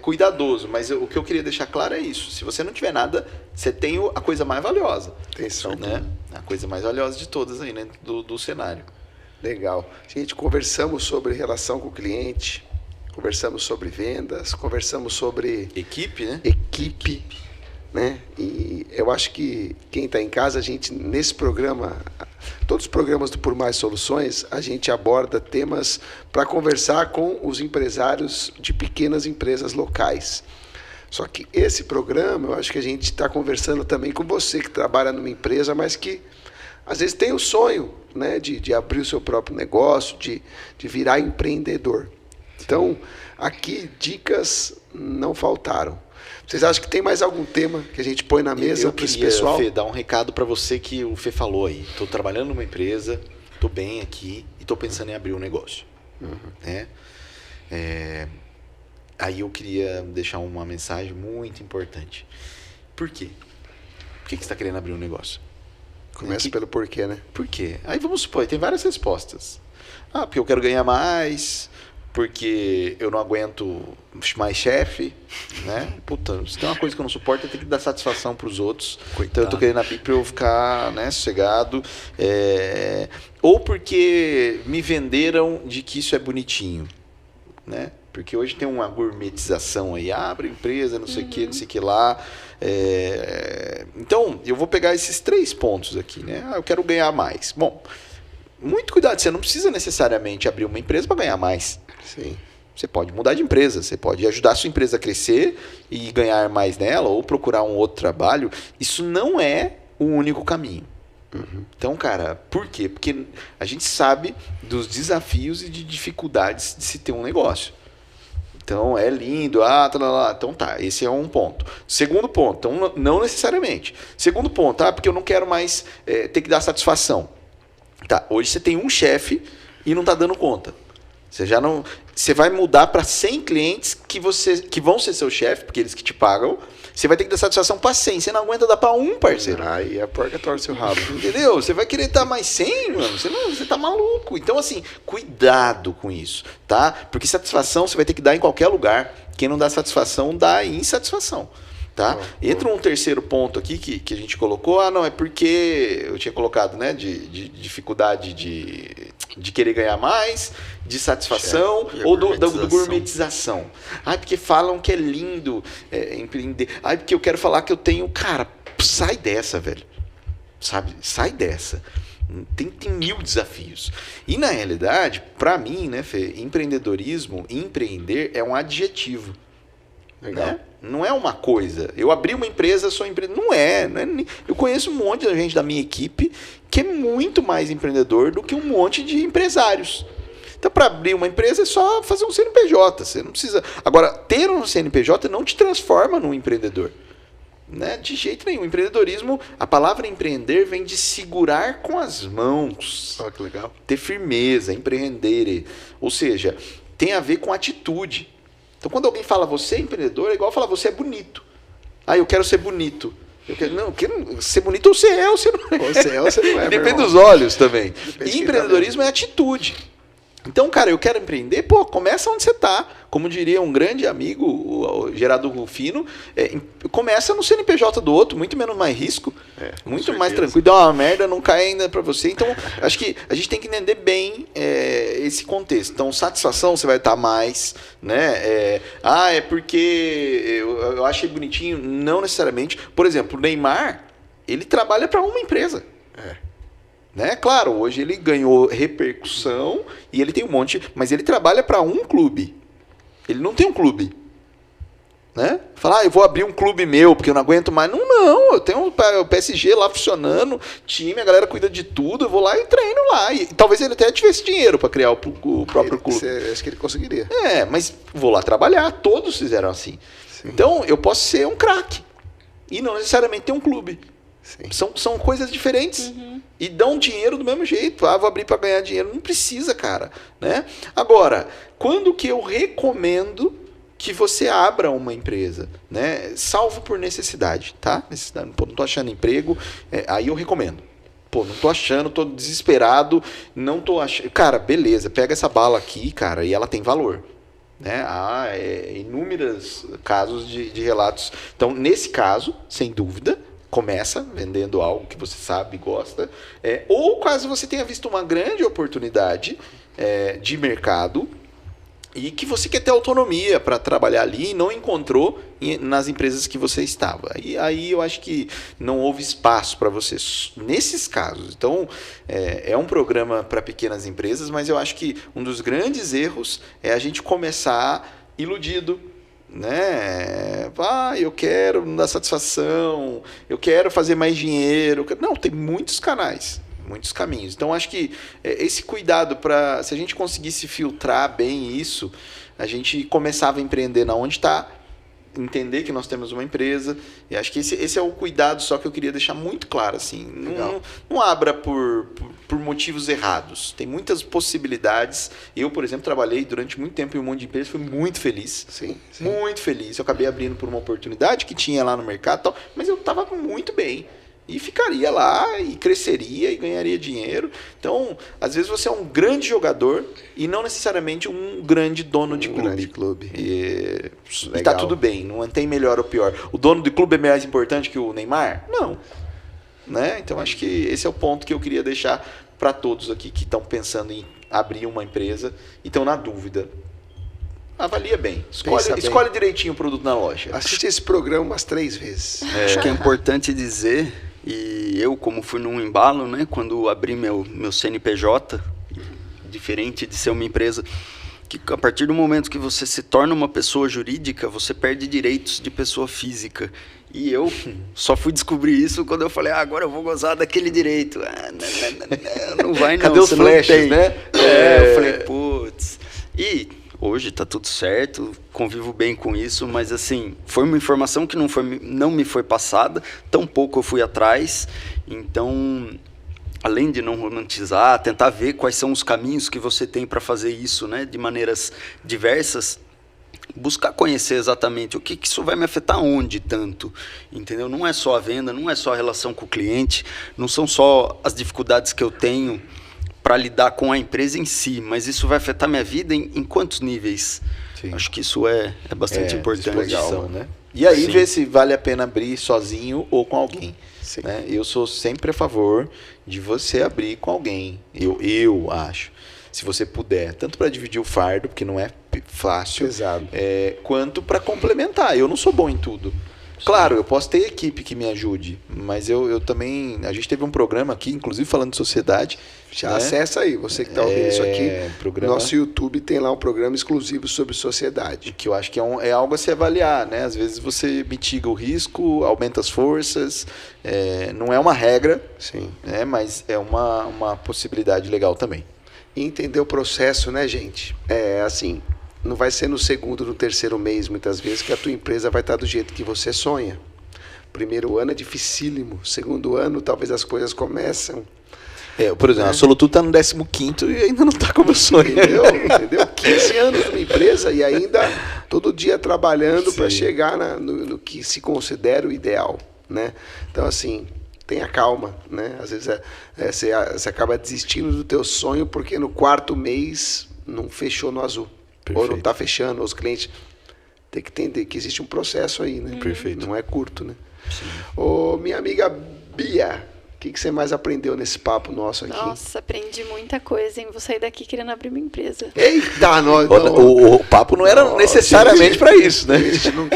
cuidadoso, mas o que eu queria deixar claro é isso. Se você não tiver nada, você tem a coisa mais valiosa. Atenção. Né? A coisa mais valiosa de todas aí, né? Do cenário. Legal. Gente, conversamos sobre relação com o cliente, conversamos sobre vendas, conversamos sobre... Equipe, né? Equipe. Né? E eu acho que quem está em casa, a gente, nesse programa, todos os programas do Por Mais Soluções, a gente aborda temas para conversar com os empresários de pequenas empresas locais. Só que esse programa, eu acho que a gente está conversando também com você que trabalha numa empresa, mas que às vezes tem o sonho, né, de abrir o seu próprio negócio, de virar empreendedor. Então, aqui dicas não faltaram. Vocês acham que tem mais algum tema que a gente põe na mesa para esse pessoal? Fê, dar um recado para você que o Fê falou aí. Estou trabalhando numa empresa, estou bem aqui e estou pensando em abrir um negócio. Né? Aí eu queria deixar uma mensagem muito importante. Por quê? Por que você está querendo abrir um negócio? Começa pelo porquê, né? Por quê? Aí vamos supor, tem várias respostas. Porque eu quero ganhar mais, porque eu não aguento mais chefe, né? Puta, se tem uma coisa que eu não suporto, eu tenho que dar satisfação para os outros. Coitado. Então eu tô querendo abrir para eu ficar, né, sossegado. Ou porque me venderam de que isso é bonitinho, né? Porque hoje tem uma gourmetização aí, abre empresa, não sei o que, não sei o que lá. Então, eu vou pegar esses 3 pontos aqui, né? Eu quero ganhar mais. Bom, muito cuidado, você não precisa necessariamente abrir uma empresa para ganhar mais. Sim. Você pode mudar de empresa, você pode ajudar a sua empresa a crescer e ganhar mais nela, ou procurar um outro trabalho. Isso não é o único caminho. Então, cara, por quê? Porque a gente sabe dos desafios e de dificuldades de se ter um negócio. Então, é lindo, então tá, esse é um ponto. Segundo ponto, então não necessariamente. Segundo ponto, porque eu não quero mais ter que dar satisfação. Tá, hoje você tem um chefe e não está dando conta. Você vai mudar para 100 clientes que vão ser seu chefe, porque eles que te pagam. Você vai ter que dar satisfação para 100. Você não aguenta dar para um, parceiro. Aí a porca torce o rabo. Entendeu? Você vai querer dar mais 100, mano. Você tá maluco. Então, assim, cuidado com isso, tá? Porque satisfação você vai ter que dar em qualquer lugar. Quem não dá satisfação, dá insatisfação. Tá? Entra um terceiro ponto aqui que a gente colocou. Não, é porque eu tinha colocado, né, de dificuldade de querer ganhar mais, de satisfação ou do gourmetização. Porque falam que é lindo empreender. Porque eu quero falar que eu tenho... Cara, sai dessa, velho. Sabe? Sai dessa. Tem 1000 desafios. E na realidade, para mim, né, Fê, empreendedorismo, empreender é um adjetivo. Legal. Né? Não é uma coisa. Eu abri uma empresa, sou empreendedor. Não é. Eu conheço um monte de gente da minha equipe que é muito mais empreendedor do que um monte de empresários. Então, para abrir uma empresa é só fazer um CNPJ. Você não precisa. Agora, ter um CNPJ não te transforma num empreendedor. Né? De jeito nenhum. Empreendedorismo, a palavra empreender vem de segurar com as mãos. Olha que legal. Ter firmeza, empreender. Ou seja, tem a ver com atitude. Então, quando alguém fala você é empreendedor, é igual falar você é bonito. Eu quero ser bonito. Eu quero ser bonito ou você é ou você não é. Você é ou você não é. Depende dos olhos também. E empreendedorismo é atitude. Então, cara, eu quero empreender, começa onde você está. Como diria um grande amigo, o Gerardo Rufino, começa no CNPJ do outro, muito menos mais risco, muito mais tranquilo, dá uma merda, não cai ainda para você. Então, acho que a gente tem que entender bem esse contexto. Então, satisfação você vai estar mais, né? É porque eu achei bonitinho, não necessariamente. Por exemplo, o Neymar, ele trabalha para uma empresa. Né? Claro, hoje ele ganhou repercussão e ele tem um monte, mas ele trabalha para um clube. Ele não tem um clube. Né? Falar, eu vou abrir um clube meu porque eu não aguento mais. Não, eu tenho o PSG lá funcionando, time, a galera cuida de tudo, eu vou lá e treino lá. E talvez ele até tivesse dinheiro para criar o próprio clube. Acho que ele conseguiria. Mas vou lá trabalhar, todos fizeram assim. Sim. Então, eu posso ser um craque e não necessariamente ter um clube. São coisas diferentes. E dão dinheiro do mesmo jeito. Vou abrir para ganhar dinheiro. Não precisa, cara. Né? Agora, quando que eu recomendo que você abra uma empresa? Né? Salvo por necessidade. Tá? Necessidade. Não estou achando emprego. Aí eu recomendo. Não estou achando, estou desesperado. Não estou achando. Cara, beleza. Pega essa bala aqui, cara, e ela tem valor. Né? Há inúmeros casos de relatos. Então, nesse caso, sem dúvida, começa vendendo algo que você sabe e gosta, ou caso você tenha visto uma grande oportunidade de mercado e que você quer ter autonomia para trabalhar ali e não encontrou nas empresas que você estava. E aí eu acho que não houve espaço para você nesses casos. Então, é um programa para pequenas empresas, mas eu acho que um dos grandes erros é a gente começar iludido, né? Eu quero dar satisfação, eu quero fazer mais dinheiro. Não, tem muitos canais. muitos caminhos. Então, acho que esse cuidado para, se a gente conseguisse filtrar bem isso, a gente começava a empreender na onde está, entender que nós temos uma empresa, e acho que esse é o cuidado só que eu queria deixar muito claro, assim, não abra por motivos errados, tem muitas possibilidades. Eu, por exemplo, trabalhei durante muito tempo em um monte de empresas, fui muito feliz, Sim. muito feliz, eu acabei abrindo por uma oportunidade que tinha lá no mercado e tal, mas eu estava muito bem, e ficaria lá, e cresceria, e ganharia dinheiro. Então, às vezes você é um grande jogador e não necessariamente um grande dono de clube. Grande clube. E Legal. tá tudo bem, não tem melhor ou pior. O dono do clube é mais importante que o Neymar? Não. Né? Então, acho que esse é o ponto que eu queria deixar para todos aqui que estão pensando em abrir uma empresa e estão na dúvida. Avalia bem. Escolhe direitinho o produto na loja. Assiste esse programa umas 3 vezes. Acho que é importante dizer, e eu como fui num embalo, né, quando abri meu CNPJ, diferente de ser uma empresa, que a partir do momento que você se torna uma pessoa jurídica, você perde direitos de pessoa física. E eu só fui descobrir isso quando eu falei, agora eu vou gozar daquele direito. Não vai não. Cadê os flashes, né? Eu falei, putz. E hoje tá tudo certo, convivo bem com isso, mas assim, foi uma informação que não me foi passada, tampouco eu fui atrás. Então, além de não romantizar, tentar ver quais são os caminhos que você tem para fazer isso, né, de maneiras diversas, buscar conhecer exatamente o que isso vai me afetar onde tanto, entendeu? Não é só a venda, não é só a relação com o cliente, não são só as dificuldades que eu tenho para lidar com a empresa em si, mas isso vai afetar minha vida em quantos níveis? Sim. Acho que isso é bastante importante. Legal, né? E aí Sim. ver se vale a pena abrir sozinho ou com alguém. Sim. Né? Eu sou sempre a favor de você abrir com alguém. Eu acho. Se você puder, tanto para dividir o fardo, porque não é fácil, Pesado. quanto para complementar. Eu não sou bom em tudo. Claro, eu posso ter equipe que me ajude, mas eu também... A gente teve um programa aqui, inclusive falando de sociedade. Já né? acessa aí, você que está ouvindo isso aqui. Programa... Nosso YouTube tem lá um programa exclusivo sobre sociedade. Que eu acho que é algo a se avaliar, né? Às vezes você mitiga o risco, aumenta as forças, não é uma regra, Sim. né? Mas é uma possibilidade legal também. E entender o processo, né, gente? Assim, não vai ser no segundo, no terceiro mês, muitas vezes, que a tua empresa vai estar do jeito que você sonha. Primeiro ano é dificílimo. Segundo ano, talvez as coisas começam. Por exemplo, a Solutu está no 15º e ainda não está como eu sonho. Entendeu? 15 anos numa empresa e ainda todo dia trabalhando para chegar no que se considera o ideal, né? Então, assim, tenha calma, né? Às vezes você acaba desistindo do teu sonho porque no 4º mês não fechou no azul. Perfeito. Ou não está fechando, ou os clientes... Tem que entender que existe um processo aí, né? Perfeito. Não é curto, né? Ô, minha amiga Bia, o que você mais aprendeu nesse papo nosso aqui? Nossa, aprendi muita coisa, hein? Vou sair daqui querendo abrir uma empresa. Eita, nós... O papo não era necessariamente para isso, né? A gente não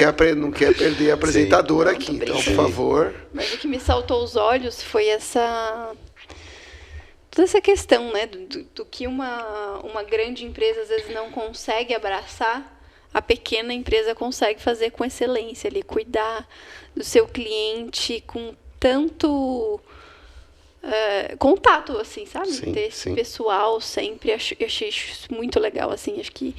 quer perder a apresentadora aqui, Não, tô então, por brincando. favor. Mas o que me saltou os olhos foi toda essa questão, né, do que uma grande empresa às vezes não consegue abraçar, a pequena empresa consegue fazer com excelência ali, cuidar do seu cliente com tanto contato, assim, sabe? Sim, Ter esse sim. pessoal sempre, eu achei isso muito legal, assim, acho que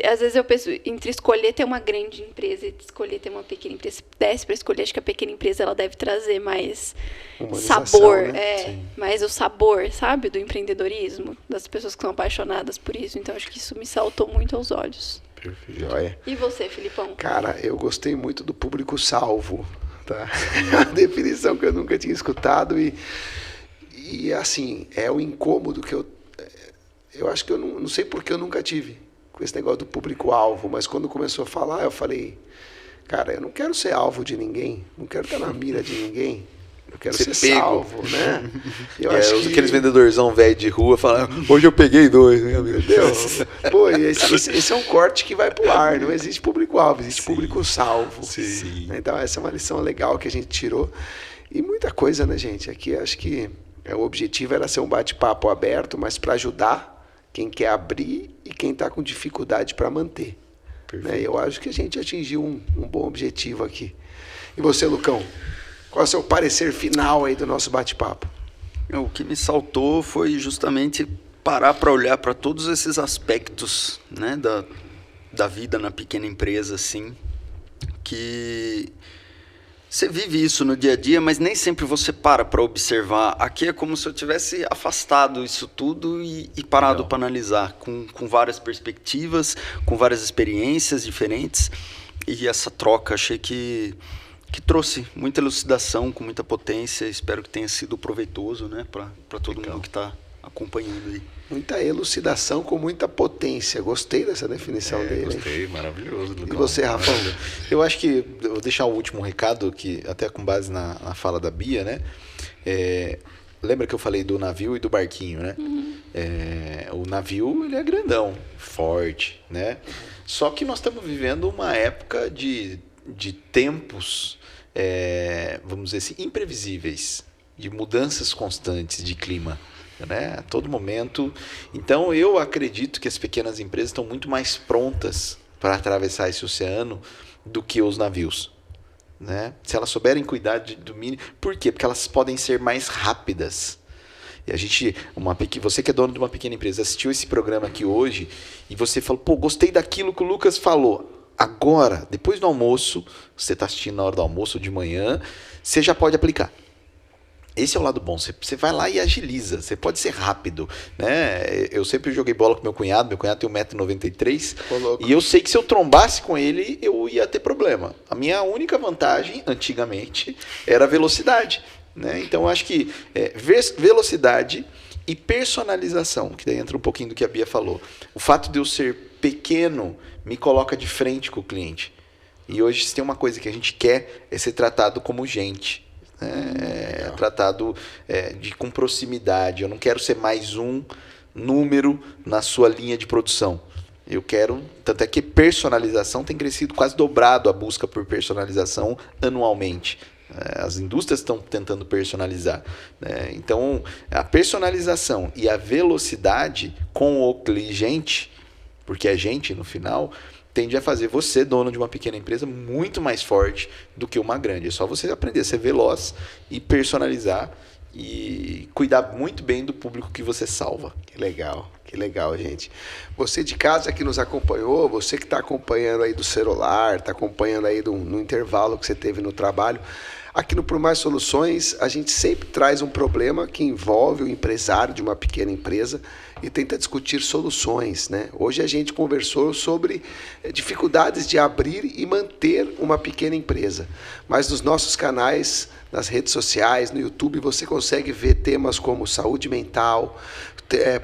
às vezes eu penso entre escolher ter uma grande empresa e escolher ter uma pequena empresa. Se pudesse para escolher, acho que a pequena empresa ela deve trazer mais Humanização, sabor, né? mais o sabor, sabe, do empreendedorismo, das pessoas que são apaixonadas por isso. Então acho que isso me saltou muito aos olhos. Joia. E você, Filipão? Cara, eu gostei muito do público salvo, tá? A definição que eu nunca tinha escutado e assim, é o incômodo que eu acho que eu não sei porque eu nunca tive com esse negócio do público-alvo, mas quando começou a falar, eu falei, cara, eu não quero ser alvo de ninguém, não quero estar na mira de ninguém, eu quero ser pego. salvo, né? Eu acho que... Aqueles vendedorzão velho de rua falando, hoje eu peguei 2, meu amigo. Entendeu? Pô, esse é um corte que vai pro ar, não existe público-alvo, existe público-salvo. Sim. Então essa é uma lição legal que a gente tirou. E muita coisa, né, gente? Aqui acho que o objetivo era ser um bate-papo aberto, mas para ajudar quem quer abrir e quem está com dificuldade para manter. Né? Eu acho que a gente atingiu um bom objetivo aqui. E você, Lucão? Qual é o seu parecer final aí do nosso bate-papo? O que me saltou foi justamente parar para olhar para todos esses aspectos, né, da vida na pequena empresa, assim, que você vive isso no dia a dia, mas nem sempre você para observar. Aqui é como se eu tivesse afastado isso tudo e parado para analisar, com várias perspectivas, com várias experiências diferentes. E essa troca, achei que trouxe muita elucidação, com muita potência. Espero que tenha sido proveitoso, né, para todo mundo que está acompanhando aí. Muita elucidação com muita potência. Gostei dessa definição dele. Gostei, maravilhoso. E você, Rafão? Eu acho que eu vou deixar o último recado, que até com base na fala da Bia, né? Lembra que eu falei do navio e do barquinho, né? O navio, ele é grandão, forte, né? Só que nós estamos vivendo uma época de tempos, vamos dizer assim, imprevisíveis, de mudanças constantes de clima, né? A todo momento. Então eu acredito que as pequenas empresas estão muito mais prontas para atravessar esse oceano do que os navios, né? Se elas souberem cuidar do mínimo. Por quê? Porque elas podem ser mais rápidas. E você que é dono de uma pequena empresa, assistiu esse programa aqui hoje e você falou, pô, gostei daquilo que o Lucas falou. Agora, depois do almoço, você está assistindo na hora do almoço ou de manhã, você já pode aplicar. Esse é o lado bom, você vai lá e agiliza, você pode ser rápido, né? Eu sempre joguei bola com meu cunhado tem 1,93 m, e eu sei que se eu trombasse com ele, eu ia ter problema. A minha única vantagem, antigamente, era a velocidade, né? Então, eu acho que velocidade e personalização, que daí entra um pouquinho do que a Bia falou. O fato de eu ser pequeno me coloca de frente com o cliente. E hoje, se tem uma coisa que a gente quer, é ser tratado como gente. Tratado com proximidade. Eu não quero ser mais um número na sua linha de produção. Eu quero, tanto é que personalização tem crescido quase dobrado a busca por personalização anualmente. As indústrias estão tentando personalizar, né? Então, a personalização e a velocidade com o cliente, porque a gente, no final, tende a fazer você, dono de uma pequena empresa, muito mais forte do que uma grande. É só você aprender a ser veloz e personalizar e cuidar muito bem do público que você salva. Que legal, gente. Você de casa que nos acompanhou, você que está acompanhando aí do celular, está acompanhando aí no intervalo que você teve no trabalho, aqui no Por Mais Soluções, a gente sempre traz um problema que envolve o empresário de uma pequena empresa e tenta discutir soluções, né? Hoje a gente conversou sobre dificuldades de abrir e manter uma pequena empresa. Mas nos nossos canais, nas redes sociais, no YouTube, você consegue ver temas como saúde mental,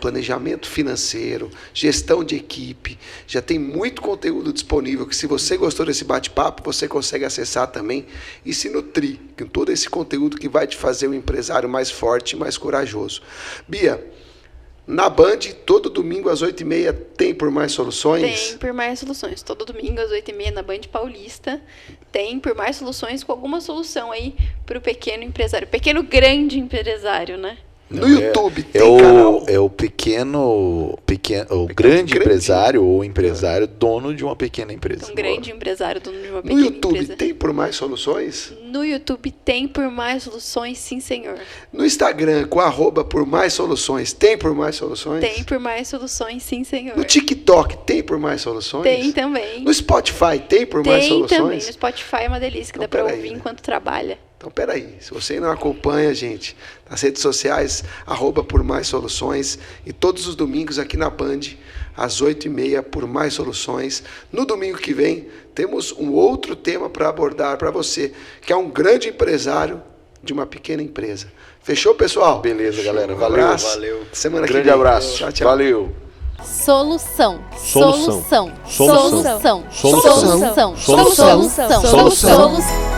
planejamento financeiro, gestão de equipe. Já tem muito conteúdo disponível que, se você gostou desse bate-papo, você consegue acessar também e se nutrir com todo esse conteúdo que vai te fazer um empresário mais forte e mais corajoso. Bia, na Band, todo domingo às 8h30 tem Por Mais Soluções? Tem Por Mais Soluções. Todo domingo às 8h30 na Band Paulista tem Por Mais Soluções, com alguma solução aí para o pequeno empresário. Pequeno grande empresário, né? No YouTube tem canal. O grande empresário ou empresário dono de uma pequena empresa. Um grande empresário dono de uma pequena empresa. No YouTube tem Por Mais Soluções? No YouTube tem Por Mais Soluções, sim, senhor. No Instagram, com @Por Mais Soluções, tem Por Mais Soluções? Tem Por Mais Soluções, sim, senhor. No TikTok tem Por Mais Soluções? Tem também. No Spotify tem Por Mais Soluções? Tem também. No Spotify é uma delícia, que dá para ouvir enquanto trabalha. Então, peraí, se você não acompanha, gente, nas redes sociais, @Por Mais Soluções, e todos os domingos aqui na Band, às 8h30, Por Mais Soluções. No domingo que vem, temos um outro tema para abordar para você, que é um grande empresário de uma pequena empresa. Fechou, pessoal? Beleza, galera. Valeu. Abraço. Valeu. Semana que Grande vem. abraço. Tchau, tchau. Valeu. Solução. Solução. Solução. Solução. Solução. Solução. Solução. Solução. Solução.